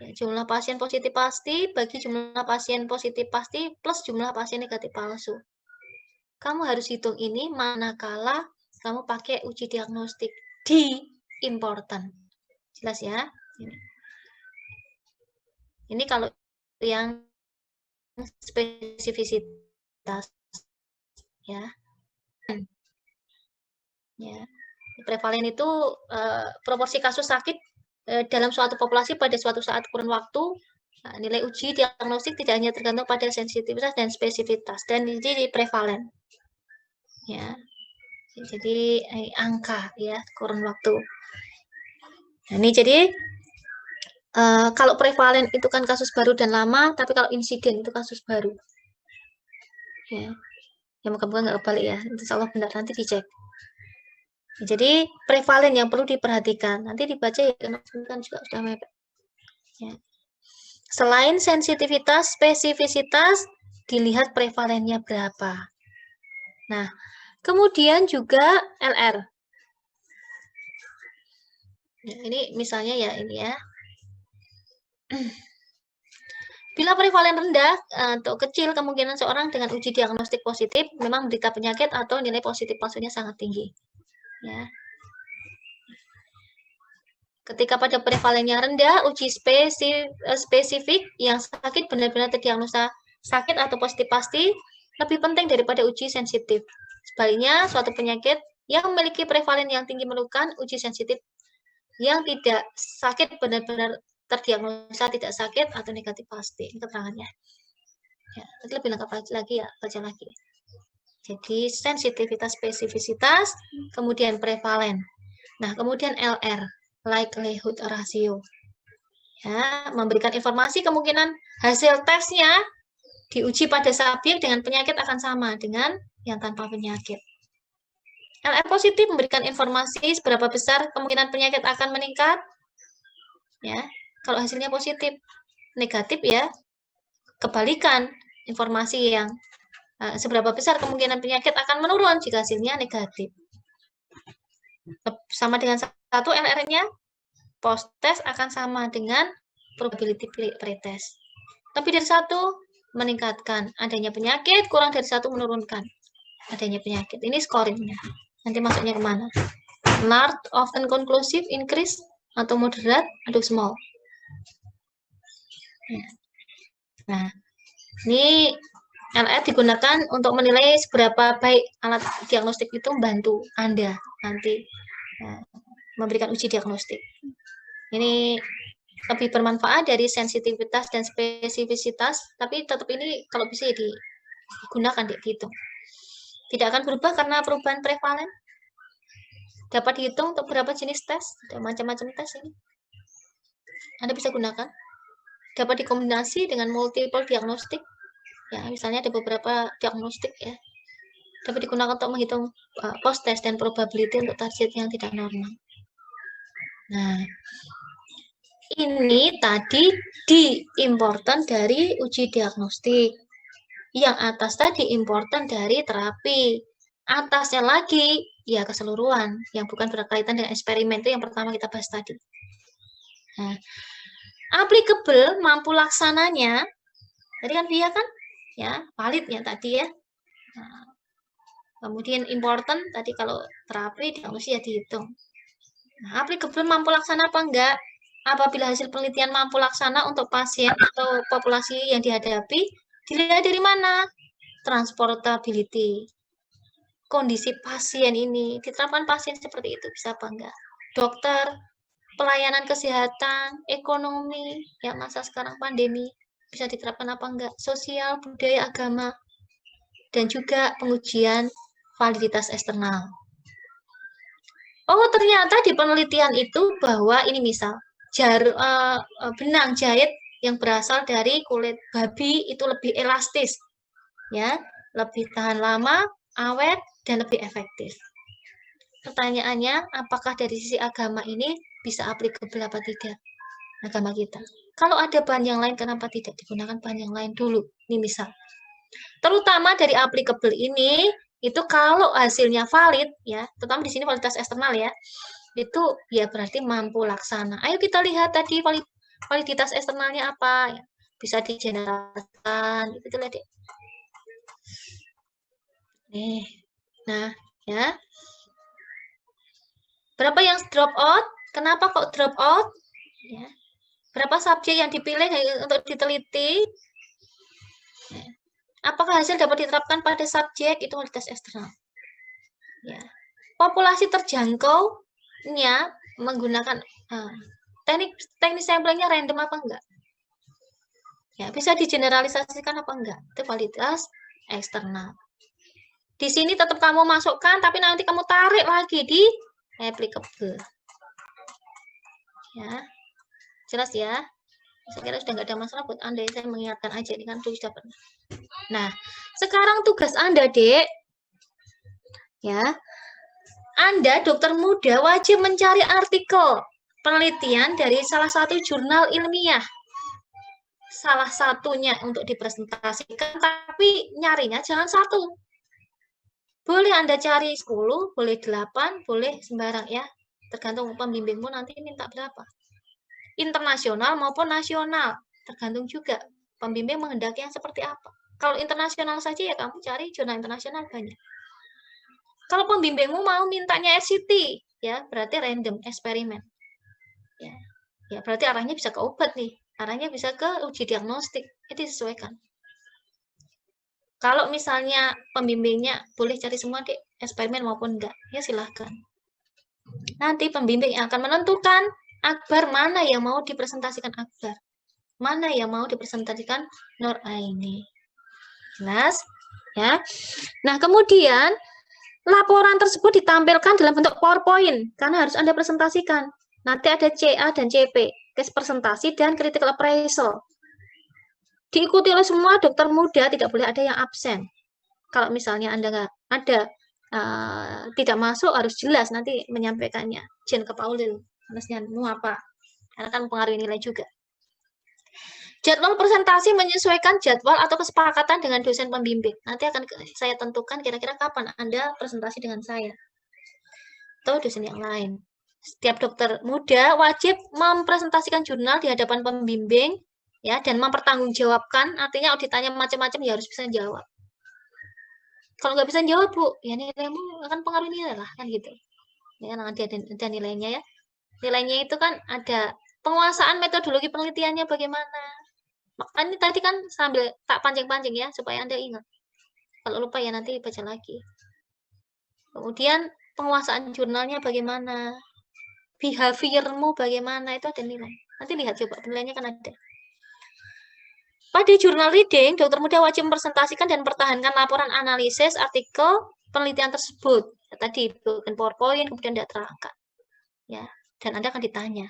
Ya, jumlah pasien positif pasti bagi jumlah pasien positif pasti plus jumlah pasien negatif palsu. Kamu harus hitung ini manakala kamu pakai uji diagnostik di important. Jelas ya? Ini kalau yang spesifisitas ya. Ya. Prevalen itu proporsi kasus sakit dalam suatu populasi pada suatu saat kurun waktu. Nah, nilai uji diagnostik tidak hanya tergantung pada sensitivitas dan spesifitas, dan ini prevalen. Ya, jadi angka ya kurun waktu. Nah, ini jadi kalau prevalen itu kan kasus baru dan lama, tapi kalau insiden itu kasus baru. Ya, moga-moga nggak kebalik ya. Insya Allah benar, nanti dicek. Jadi prevalen yang perlu diperhatikan. Nanti dibaca ya, kan juga sudah mepet. Ya. Selain sensitivitas, spesifisitas, dilihat prevalennya berapa. Nah, kemudian juga LR. Ya, ini misalnya ya, ini ya. Bila prevalen rendah atau kecil, kemungkinan seorang dengan uji diagnostik positif memang menderita penyakit atau nilai positif palsunya sangat tinggi. Ya. Ketika pada prevalennya rendah, uji spesifik yang sakit benar-benar terdiagnosa sakit atau positif pasti lebih penting daripada uji sensitif. Sebaliknya, suatu penyakit yang memiliki prevalen yang tinggi memerlukan uji sensitif yang tidak sakit benar-benar terdiagnosa tidak sakit atau negatif pasti. Ini keterangannya. Ya, lebih lengkap lagi ya, baca lagi. Jadi sensitivitas, spesifisitas, kemudian prevalen. Nah, kemudian LR, likelihood ratio. Ya, memberikan informasi kemungkinan hasil tesnya diuji pada subjek dengan penyakit akan sama dengan yang tanpa penyakit. LR positif memberikan informasi seberapa besar kemungkinan penyakit akan meningkat. Ya, kalau hasilnya positif, negatif ya kebalikan informasi yang seberapa besar kemungkinan penyakit akan menurun jika hasilnya negatif. Sama dengan 1 LR-nya, post-test akan sama dengan probability pretest. Lebih dari 1 meningkatkan adanya penyakit, kurang dari 1 menurunkan adanya penyakit. Ini scoringnya. Nanti masuknya kemana? Large, often conclusive, increase, atau moderate, atau small. Nah, ini LR digunakan untuk menilai seberapa baik alat diagnostik itu membantu Anda nanti memberikan uji diagnostik. Ini lebih bermanfaat dari sensitivitas dan spesifisitas, tapi tetap ini kalau bisa digunakan, dihitung. Tidak akan berubah karena perubahan prevalen. Dapat dihitung untuk beberapa jenis tes, ada macam-macam tes ini. Anda bisa gunakan. Dapat dikombinasi dengan multiple diagnostik. Ya, misalnya ada beberapa diagnostik ya. Dapat digunakan untuk menghitung post-test dan probability untuk target yang tidak normal. Nah, ini tadi di-important dari uji diagnostik. Yang atas tadi important dari terapi. Atasnya lagi, ya keseluruhan. Yang bukan berkaitan dengan eksperimen, itu yang pertama kita bahas tadi. Nah, applicable, mampu laksananya, tadi kan dia kan, ya, validnya tadi ya. Nah, kemudian important, tadi kalau terapi, diagnosis ya dihitung. Nah, applicable mampu laksana apa enggak? Apabila hasil penelitian mampu laksana untuk pasien atau populasi yang dihadapi, dilihat dari mana? Transportability. Kondisi pasien ini, diterapkan pasien seperti itu, bisa apa enggak? Dokter, pelayanan kesehatan, ekonomi, ya masa sekarang pandemi, bisa diterapkan apa enggak? Sosial, budaya, agama, dan juga pengujian validitas eksternal. Oh, ternyata di penelitian itu bahwa ini misal, benang jahit yang berasal dari kulit babi itu lebih elastis, ya, lebih tahan lama, awet, dan lebih efektif. Pertanyaannya, apakah dari sisi agama ini bisa applicable apa tidak? Agama kita. Kalau ada bahan yang lain, kenapa tidak digunakan bahan yang lain dulu? Ini misal. Terutama dari applicable ini, itu kalau hasilnya valid, ya, terutama di sini validitas eksternal ya, itu ya berarti mampu laksana. Ayo kita lihat tadi validitas eksternalnya apa, ya. Bisa digeneralisasikan, itu lihat deh. Nih, nah, ya. Berapa yang drop out? Kenapa kok drop out? Ya. Berapa subjek yang dipilih untuk diteliti? Ya. Apakah hasil dapat diterapkan pada subjek? Itu validitas eksternal. Ya. Populasi terjangkaunya menggunakan teknik samplingnya random apa enggak? Ya, bisa digeneralisasikan apa enggak? Itu validitas eksternal. Di sini tetap kamu masukkan, tapi nanti kamu tarik lagi di applicable. Ya, jelas ya? Saya kira sudah nggak ada masalah buat Anda. Saya mengingatkan aja, ini kan sudah pernah. Nah, sekarang tugas Anda, Dek. Ya, Anda, dokter muda, wajib mencari artikel penelitian dari salah satu jurnal ilmiah. Salah satunya untuk dipresentasikan, tapi nyarinya jangan satu. Boleh Anda cari 10, boleh 8, boleh sembarang ya. Tergantung pembimbingmu nanti minta berapa. Internasional maupun nasional. Tergantung juga pembimbing menghendaki yang seperti apa. Kalau internasional saja ya kamu cari jurnal internasional banyak. Kalau pembimbingmu mau mintanya RCT, ya berarti random eksperimen. Ya berarti arahnya bisa ke obat nih. Arahnya bisa ke uji diagnostik. Itu disesuaikan. Kalau misalnya pembimbingnya boleh cari semua di eksperimen maupun enggak, ya silahkan. Nanti pembimbing yang akan menentukan akbar mana yang mau dipresentasikan akbar. Mana yang mau dipresentasikan Nur Aini. Jelas? Ya. Nah, kemudian laporan tersebut ditampilkan dalam bentuk PowerPoint karena harus Anda presentasikan. Nanti ada CA dan CP, case presentasi dan critical appraisal. Diikuti oleh semua dokter muda, tidak boleh ada yang absen. Kalau misalnya Anda nggak ada, tidak masuk, harus jelas nanti menyampaikannya. Jen ke Paulil, harusnya mau apa? karena kan mempengaruhi nilai juga. Jadwal presentasi menyesuaikan jadwal atau kesepakatan dengan dosen pembimbing. Nanti akan saya tentukan kira-kira kapan Anda presentasi dengan saya atau dosen yang lain. Setiap dokter muda wajib mempresentasikan jurnal di hadapan pembimbing ya, dan mempertanggungjawabkan, artinya kalau ditanya macam-macam ya harus bisa jawab. Kalau nggak bisa jawab, Bu, ya nilaimu akan pengaruh nilai lah, kan gitu. Ya, nanti ada nilainya ya. Nilainya itu kan ada penguasaan metodologi penelitiannya bagaimana. Makanya tadi kan sambil tak pancing-pancing ya, supaya Anda ingat. Kalau lupa ya nanti baca lagi. Kemudian penguasaan jurnalnya bagaimana, behaviormu bagaimana, itu ada nilai. Nanti lihat coba, nilainya kan ada. Pada jurnal reading, dokter muda wajib mempresentasikan dan mempertahankan laporan analisis artikel penelitian tersebut. Ya, tadi bukan PowerPoint, kemudian tidak terangkat. Ya, dan Anda akan ditanya.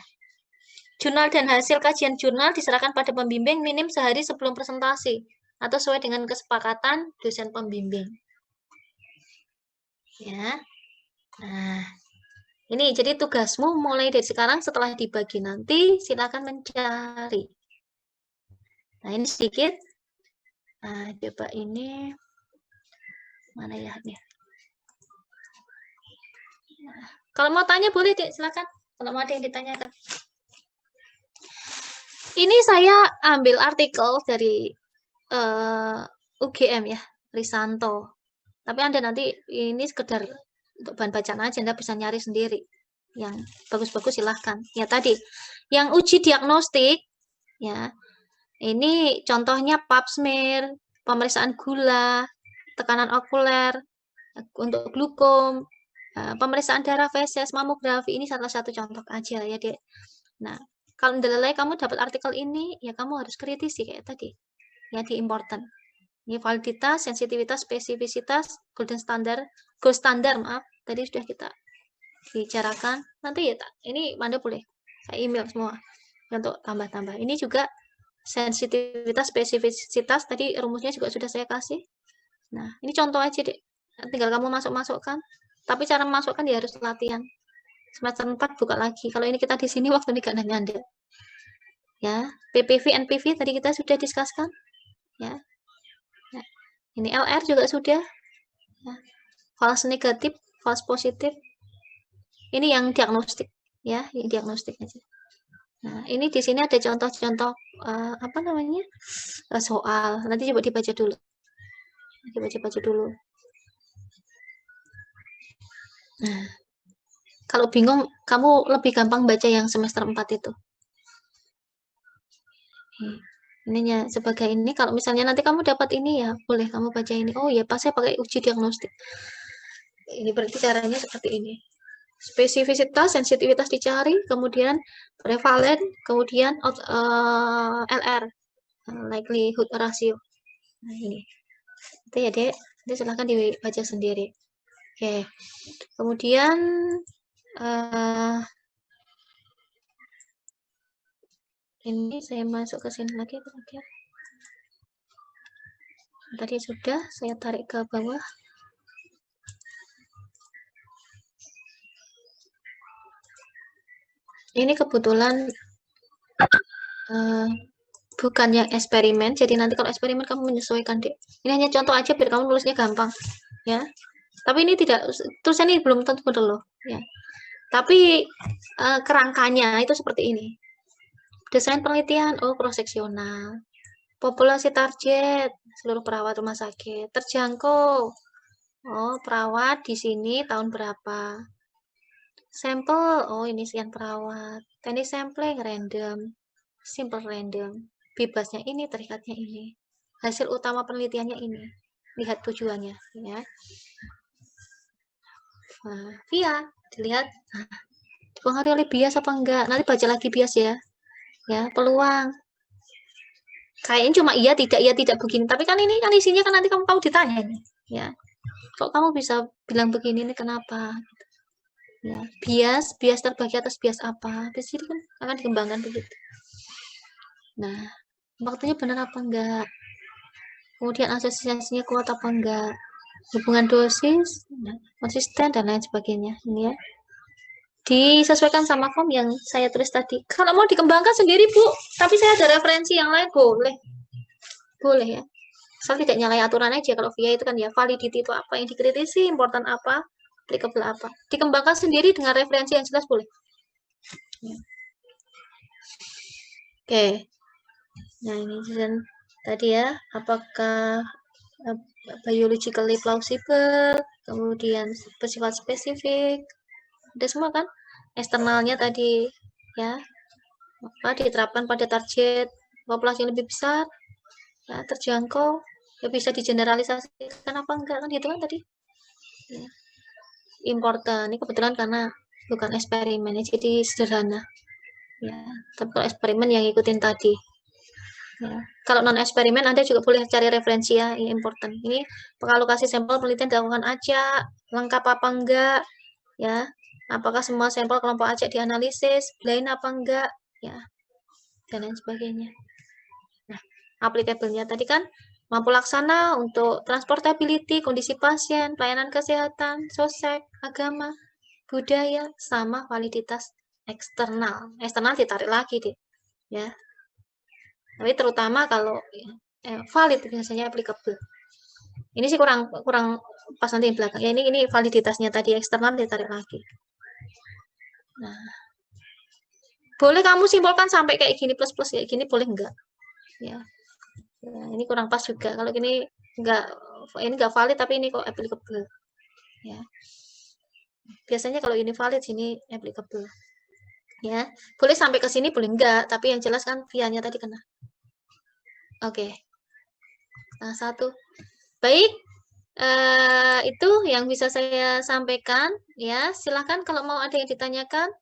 Jurnal dan hasil kajian jurnal diserahkan pada pembimbing minim sehari sebelum presentasi atau sesuai dengan kesepakatan dosen pembimbing. Ya. Nah, ini jadi tugasmu mulai dari sekarang, setelah dibagi nanti silakan mencari. Nah, ini sedikit. Nah, coba ini mana ya? Nah, kalau mau tanya boleh, Dek, silakan. Kalau mau ada yang ditanyakan. Ini saya ambil artikel dari UGM ya, Risanto. Tapi Anda nanti ini sekedar untuk bahan bacaan aja, Anda bisa nyari sendiri. Yang bagus-bagus silahkan. Ya tadi, yang uji diagnostik, ya ini contohnya pap smear, pemeriksaan gula, tekanan okuler, untuk glukom, pemeriksaan darah feses, mamografi, ini salah satu contoh aja ya, Dek. Nah, kalau nilai kamu dapat artikel ini, ya kamu harus kritisi kayak tadi. Ya, di important. Ini validitas, sensitivitas, spesifisitas, gold standar, maaf, tadi sudah kita bicarakan. Nanti ya, ini Anda boleh saya email semua untuk tambah-tambah. Ini juga sensitivitas, spesifisitas, tadi rumusnya juga sudah saya kasih. Nah, ini contoh aja, Dek. Tinggal kamu masukkan. Tapi cara memasukkan ya harus latihan. Semester 4 buka lagi. Kalau ini kita di sini waktu ini gak nanya Anda. Ya, PPV, NPV tadi kita sudah diskuskan. Ya. Ya. Ini LR juga sudah. Ya. False negatif, false positif. Ini yang diagnostik, ya, yang diagnostik aja. Nah, ini di sini ada contoh-contoh apa namanya? Soal. Nanti coba dibaca dulu. Dibaca dulu. Nah, kalau bingung, kamu lebih gampang baca yang semester 4 itu. Ininya sebagai ini, kalau misalnya nanti kamu dapat ini ya, boleh kamu baca ini. Oh ya, pas saya pakai uji diagnostik. Ini berarti caranya seperti ini. Spesifisitas, sensitivitas dicari, kemudian prevalen, kemudian LR, likelihood ratio. Nah, ini. Itu ya, Dek. Nanti silahkan dibaca sendiri. Oke. Kemudian ini saya masuk ke sini lagi kemudian. Tadi sudah saya tarik ke bawah. Ini kebetulan bukan yang eksperimen, jadi nanti kalau eksperimen kamu menyesuaikan, Dek. Ini hanya contoh aja biar kamu nulisnya gampang, ya. Tapi ini tidak, tulisan ini belum tentu benar loh, ya. Tapi kerangkanya itu seperti ini. Desain penelitian, cross-seksional. Populasi target, seluruh perawat rumah sakit. Terjangkau, perawat di sini tahun berapa. Sampel, ini sekian perawat. Teknik sampling, random. Simple random. Bebasnya ini, terikatnya ini. Hasil utama penelitiannya ini. Lihat tujuannya, ya. Nah, via, dilihat. Nah, dipengaruhi oleh bias apa enggak? Nanti baca lagi bias ya. Ya, peluang. Kayaknya cuma iya tidak begini. Tapi kan ini kan isinya kan nanti kamu ditanya nih, ya. Kok kamu bisa bilang begini nih kenapa? Ya, bias terbagi atas bias apa? Di sini kan akan dikembangkan begitu. Nah, waktunya benar apa enggak? Kemudian asosiasinya kuat apa enggak? Hubungan dosis, konsisten dan lain sebagainya. Ini ya. Disesuaikan sama form yang saya tulis tadi. Kalau mau dikembangkan sendiri, Bu, tapi saya ada referensi yang lain, boleh. Boleh ya. Asal tidak nyalahi aturan aja. Kalau VIA itu kan ya validity itu apa yang dikritisi, important apa, applicable apa. Dikembangkan sendiri dengan referensi yang jelas boleh. Ya. Oke. Nah, ini tadi ya, apakah biologically plausible, kemudian bersifat spesifik, ada semua kan? Eksternalnya tadi ya, apa diterapkan pada target populasi yang lebih besar, ya, terjangkau, ya bisa digeneralisasikan apa enggak kan gitu kan tadi. Ya. Important, ini kebetulan karena bukan eksperimen, jadi sederhana. Ya, tapi kalau eksperimen yang ikutin tadi. Ya. Kalau non eksperimen Anda juga boleh cari referensi ya, ini important. Ini pengalokasi sampel penelitian dilakukan acak, lengkap apa enggak, ya. Apakah semua sampel kelompok acak dianalisis, lain apa enggak, ya. Dan lain sebagainya. Nah, applicable-nya tadi kan mampu laksana untuk transportability, kondisi pasien, pelayanan kesehatan, sosek, agama, budaya, sama validitas eksternal. Eksternal ditarik lagi deh, ya. Tapi terutama kalau valid biasanya applicable. Ini sih kurang pas nanti di belakang. Ya ini validitasnya tadi eksternal ditarik lagi. Nah, boleh kamu simpulkan sampai kayak gini plus kayak gini boleh enggak? Ya. Ya, ini kurang pas juga. Kalau gini ini enggak valid tapi ini kok applicable. Ya. Biasanya kalau ini valid sini applicable. Ya, boleh sampai ke sini boleh enggak, tapi yang jelas kan via-nya tadi kena. Oke. Nah, satu. Baik. Itu yang bisa saya sampaikan ya. Silakan kalau mau ada yang ditanyakan.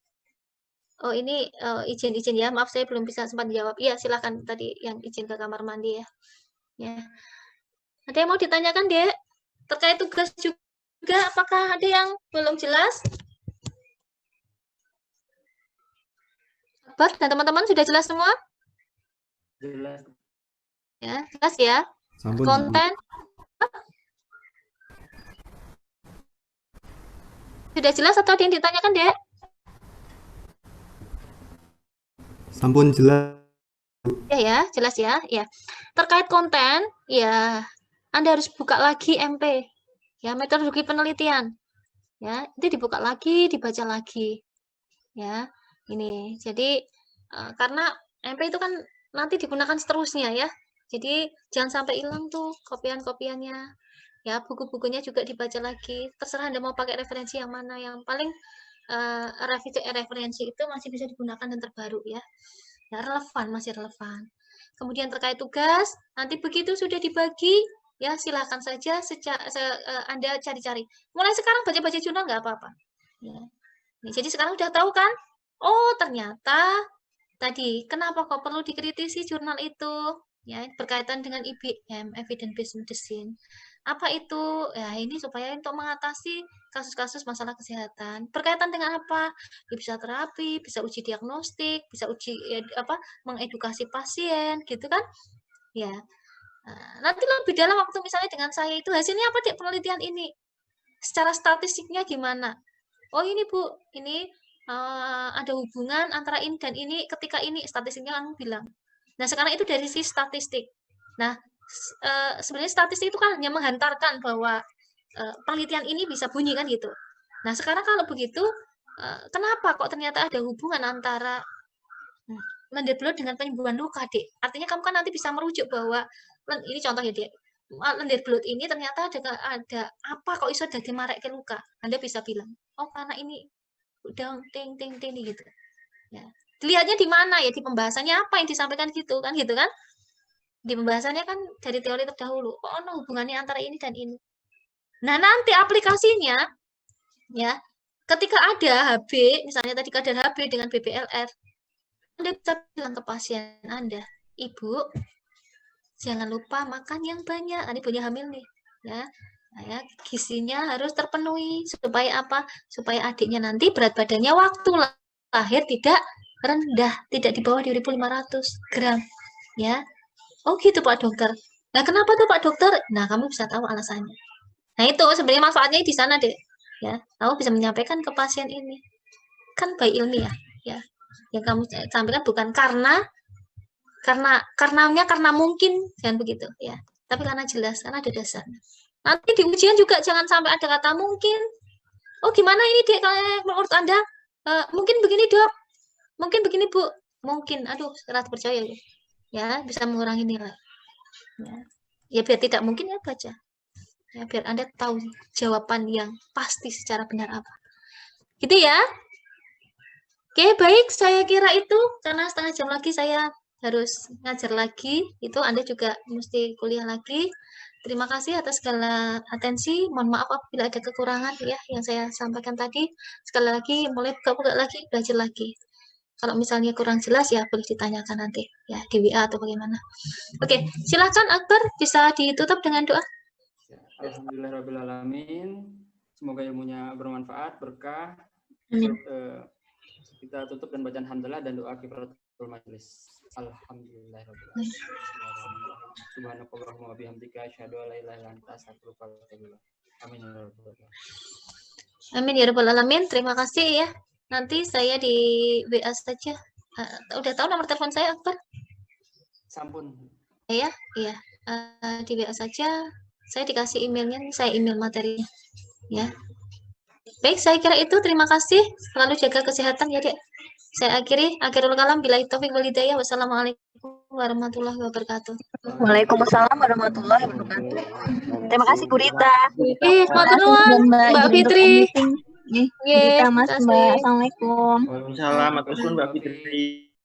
Oh, ini izin ya. Maaf saya belum bisa sempat jawab. Iya, silakan tadi yang izin ke kamar mandi ya. Ya. Ada yang mau ditanyakan, Dek? Terkait tugas juga apakah ada yang belum jelas? Dan teman-teman sudah jelas semua? Jelas. Ya, jelas ya. Sampun, Konten sudah jelas atau ada yang ditanyakan, Dek? Sampun jelas. Ya, jelas ya. Ya. Terkait konten, ya Anda harus buka lagi MP. Ya, metodologi penelitian. Ya, itu dibuka lagi, dibaca lagi. Ya. Ini. Jadi karena MP itu kan nanti digunakan seterusnya ya. Jadi jangan sampai hilang tuh kopian-kopiannya. Ya, buku-bukunya juga dibaca lagi. Terserah Anda mau pakai referensi yang mana. Yang paling referensi itu masih bisa digunakan dan terbaru ya. Ya, relevan, masih relevan. Kemudian terkait tugas, nanti begitu sudah dibagi, ya silakan saja Anda cari-cari. Mulai sekarang baca-baca jurnal nggak apa-apa. Ya. Nih, jadi sekarang sudah tahu kan? Oh, ternyata tadi kenapa kok perlu dikritisi jurnal itu? Ya, berkaitan dengan IBM, evidence-based medicine. Apa itu? Ya, ini supaya untuk mengatasi kasus-kasus masalah kesehatan. Berkaitan dengan apa? Ya, bisa terapi, bisa uji diagnostik, bisa uji mengedukasi pasien, gitu kan? Ya. Nah, nanti lebih dalam waktu misalnya dengan saya itu hasilnya apa, Dek, penelitian ini? Secara statistiknya gimana? Oh, ini Bu, ini ada hubungan antara ini dan ini ketika ini statistiknya kamu bilang. Nah, sekarang itu dari sisi statistik. Nah, sebenarnya statistik itu kan hanya menghantarkan bahwa penelitian ini bisa bunyi kan gitu. Nah, sekarang kalau begitu, kenapa kok ternyata ada hubungan antara lender blood dengan penyembuhan luka, Dek? Artinya kamu kan nanti bisa merujuk bahwa, ini contohnya, Dek, lender blood ini ternyata ada apa kok iso dadi marek ke luka. Anda bisa bilang, oh karena ini udah ting gitu. Ya. Dilihatnya di mana ya, di pembahasannya apa yang disampaikan gitu kan di pembahasannya kan dari teori terdahulu kok ono hubungannya antara ini dan ini. Nah, nanti aplikasinya ya ketika ada HB, misalnya tadi kadar HB dengan BBLR, Anda bisa bilang ke pasien Anda, Ibu jangan lupa makan yang banyak, ini punya hamil nih ya. Nah, ya, gizinya harus terpenuhi supaya apa? Supaya adiknya nanti berat badannya waktu lahir tidak rendah, tidak di bawah 2.500 gram. Ya. Oh gitu Pak Dokter. Nah, kenapa tuh Pak Dokter? Nah, kamu bisa tahu alasannya. Nah, itu sebenarnya manfaatnya di sana, Dek. Ya, kamu bisa menyampaikan ke pasien ini. kan by ilmiah ya. Yang kamu sampaikan bukan karena mungkin, jangan begitu ya. Tapi karena jelas, karena ada dasarnya. Nanti di ujian juga jangan sampai ada kata mungkin. Oh gimana ini Dek, kalau menurut Anda? Mungkin begini Dok, mungkin begini Bu, mungkin. Aduh, sangat percaya ya, bisa mengurangi nilai. Ya biar tidak mungkin ya baca. Ya, biar Anda tahu jawaban yang pasti secara benar apa. Gitu ya. Oke, baik. Saya kira itu, karena setengah jam lagi saya harus ngajar lagi. Itu Anda juga mesti kuliah lagi. Terima kasih atas segala atensi. Mohon maaf apabila ada kekurangan ya yang saya sampaikan tadi. Sekali lagi, mulai buka-buka lagi, belajar lagi. Kalau misalnya kurang jelas ya boleh ditanyakan nanti ya di WA atau bagaimana. Oke, silakan Akbar, bisa ditutup dengan doa. Alhamdulillahirrahmanirrahim. Semoga ilmunya bermanfaat, berkah. Amin. Kita tutup dan bacaan hamdalah dan doa kifaratul majelis. Alhamdulillahirrahmanirrahim. Subhanakallahumma wa bihamdika asyhadu an la ilaha illa anta astaghfiruka wa atubu ilaik. Amin ya rabbal alamin. Amin ya rabbal alamin. Terima kasih ya. Nanti saya di WA saja. Udah tahu nomor telepon saya, Akbar? Sampun. Ya, iya. Di WA saja. Saya dikasih emailnya, saya email materinya. Ya. Baik, saya kira itu. Terima kasih. Selalu jaga kesehatan ya, Dek. Saya akhirul kalam. Billahi taufiq wal hidayah. Wassalamualaikum warahmatullahi wabarakatuh. Waalaikumsalam warahmatullahi wabarakatuh. Terima kasih Bu Rita. Selamat nuwun, Mbak Fitri. Kita Mas Mbak. Assalamualaikum. Waalaikumsalam. Mbak Fitri.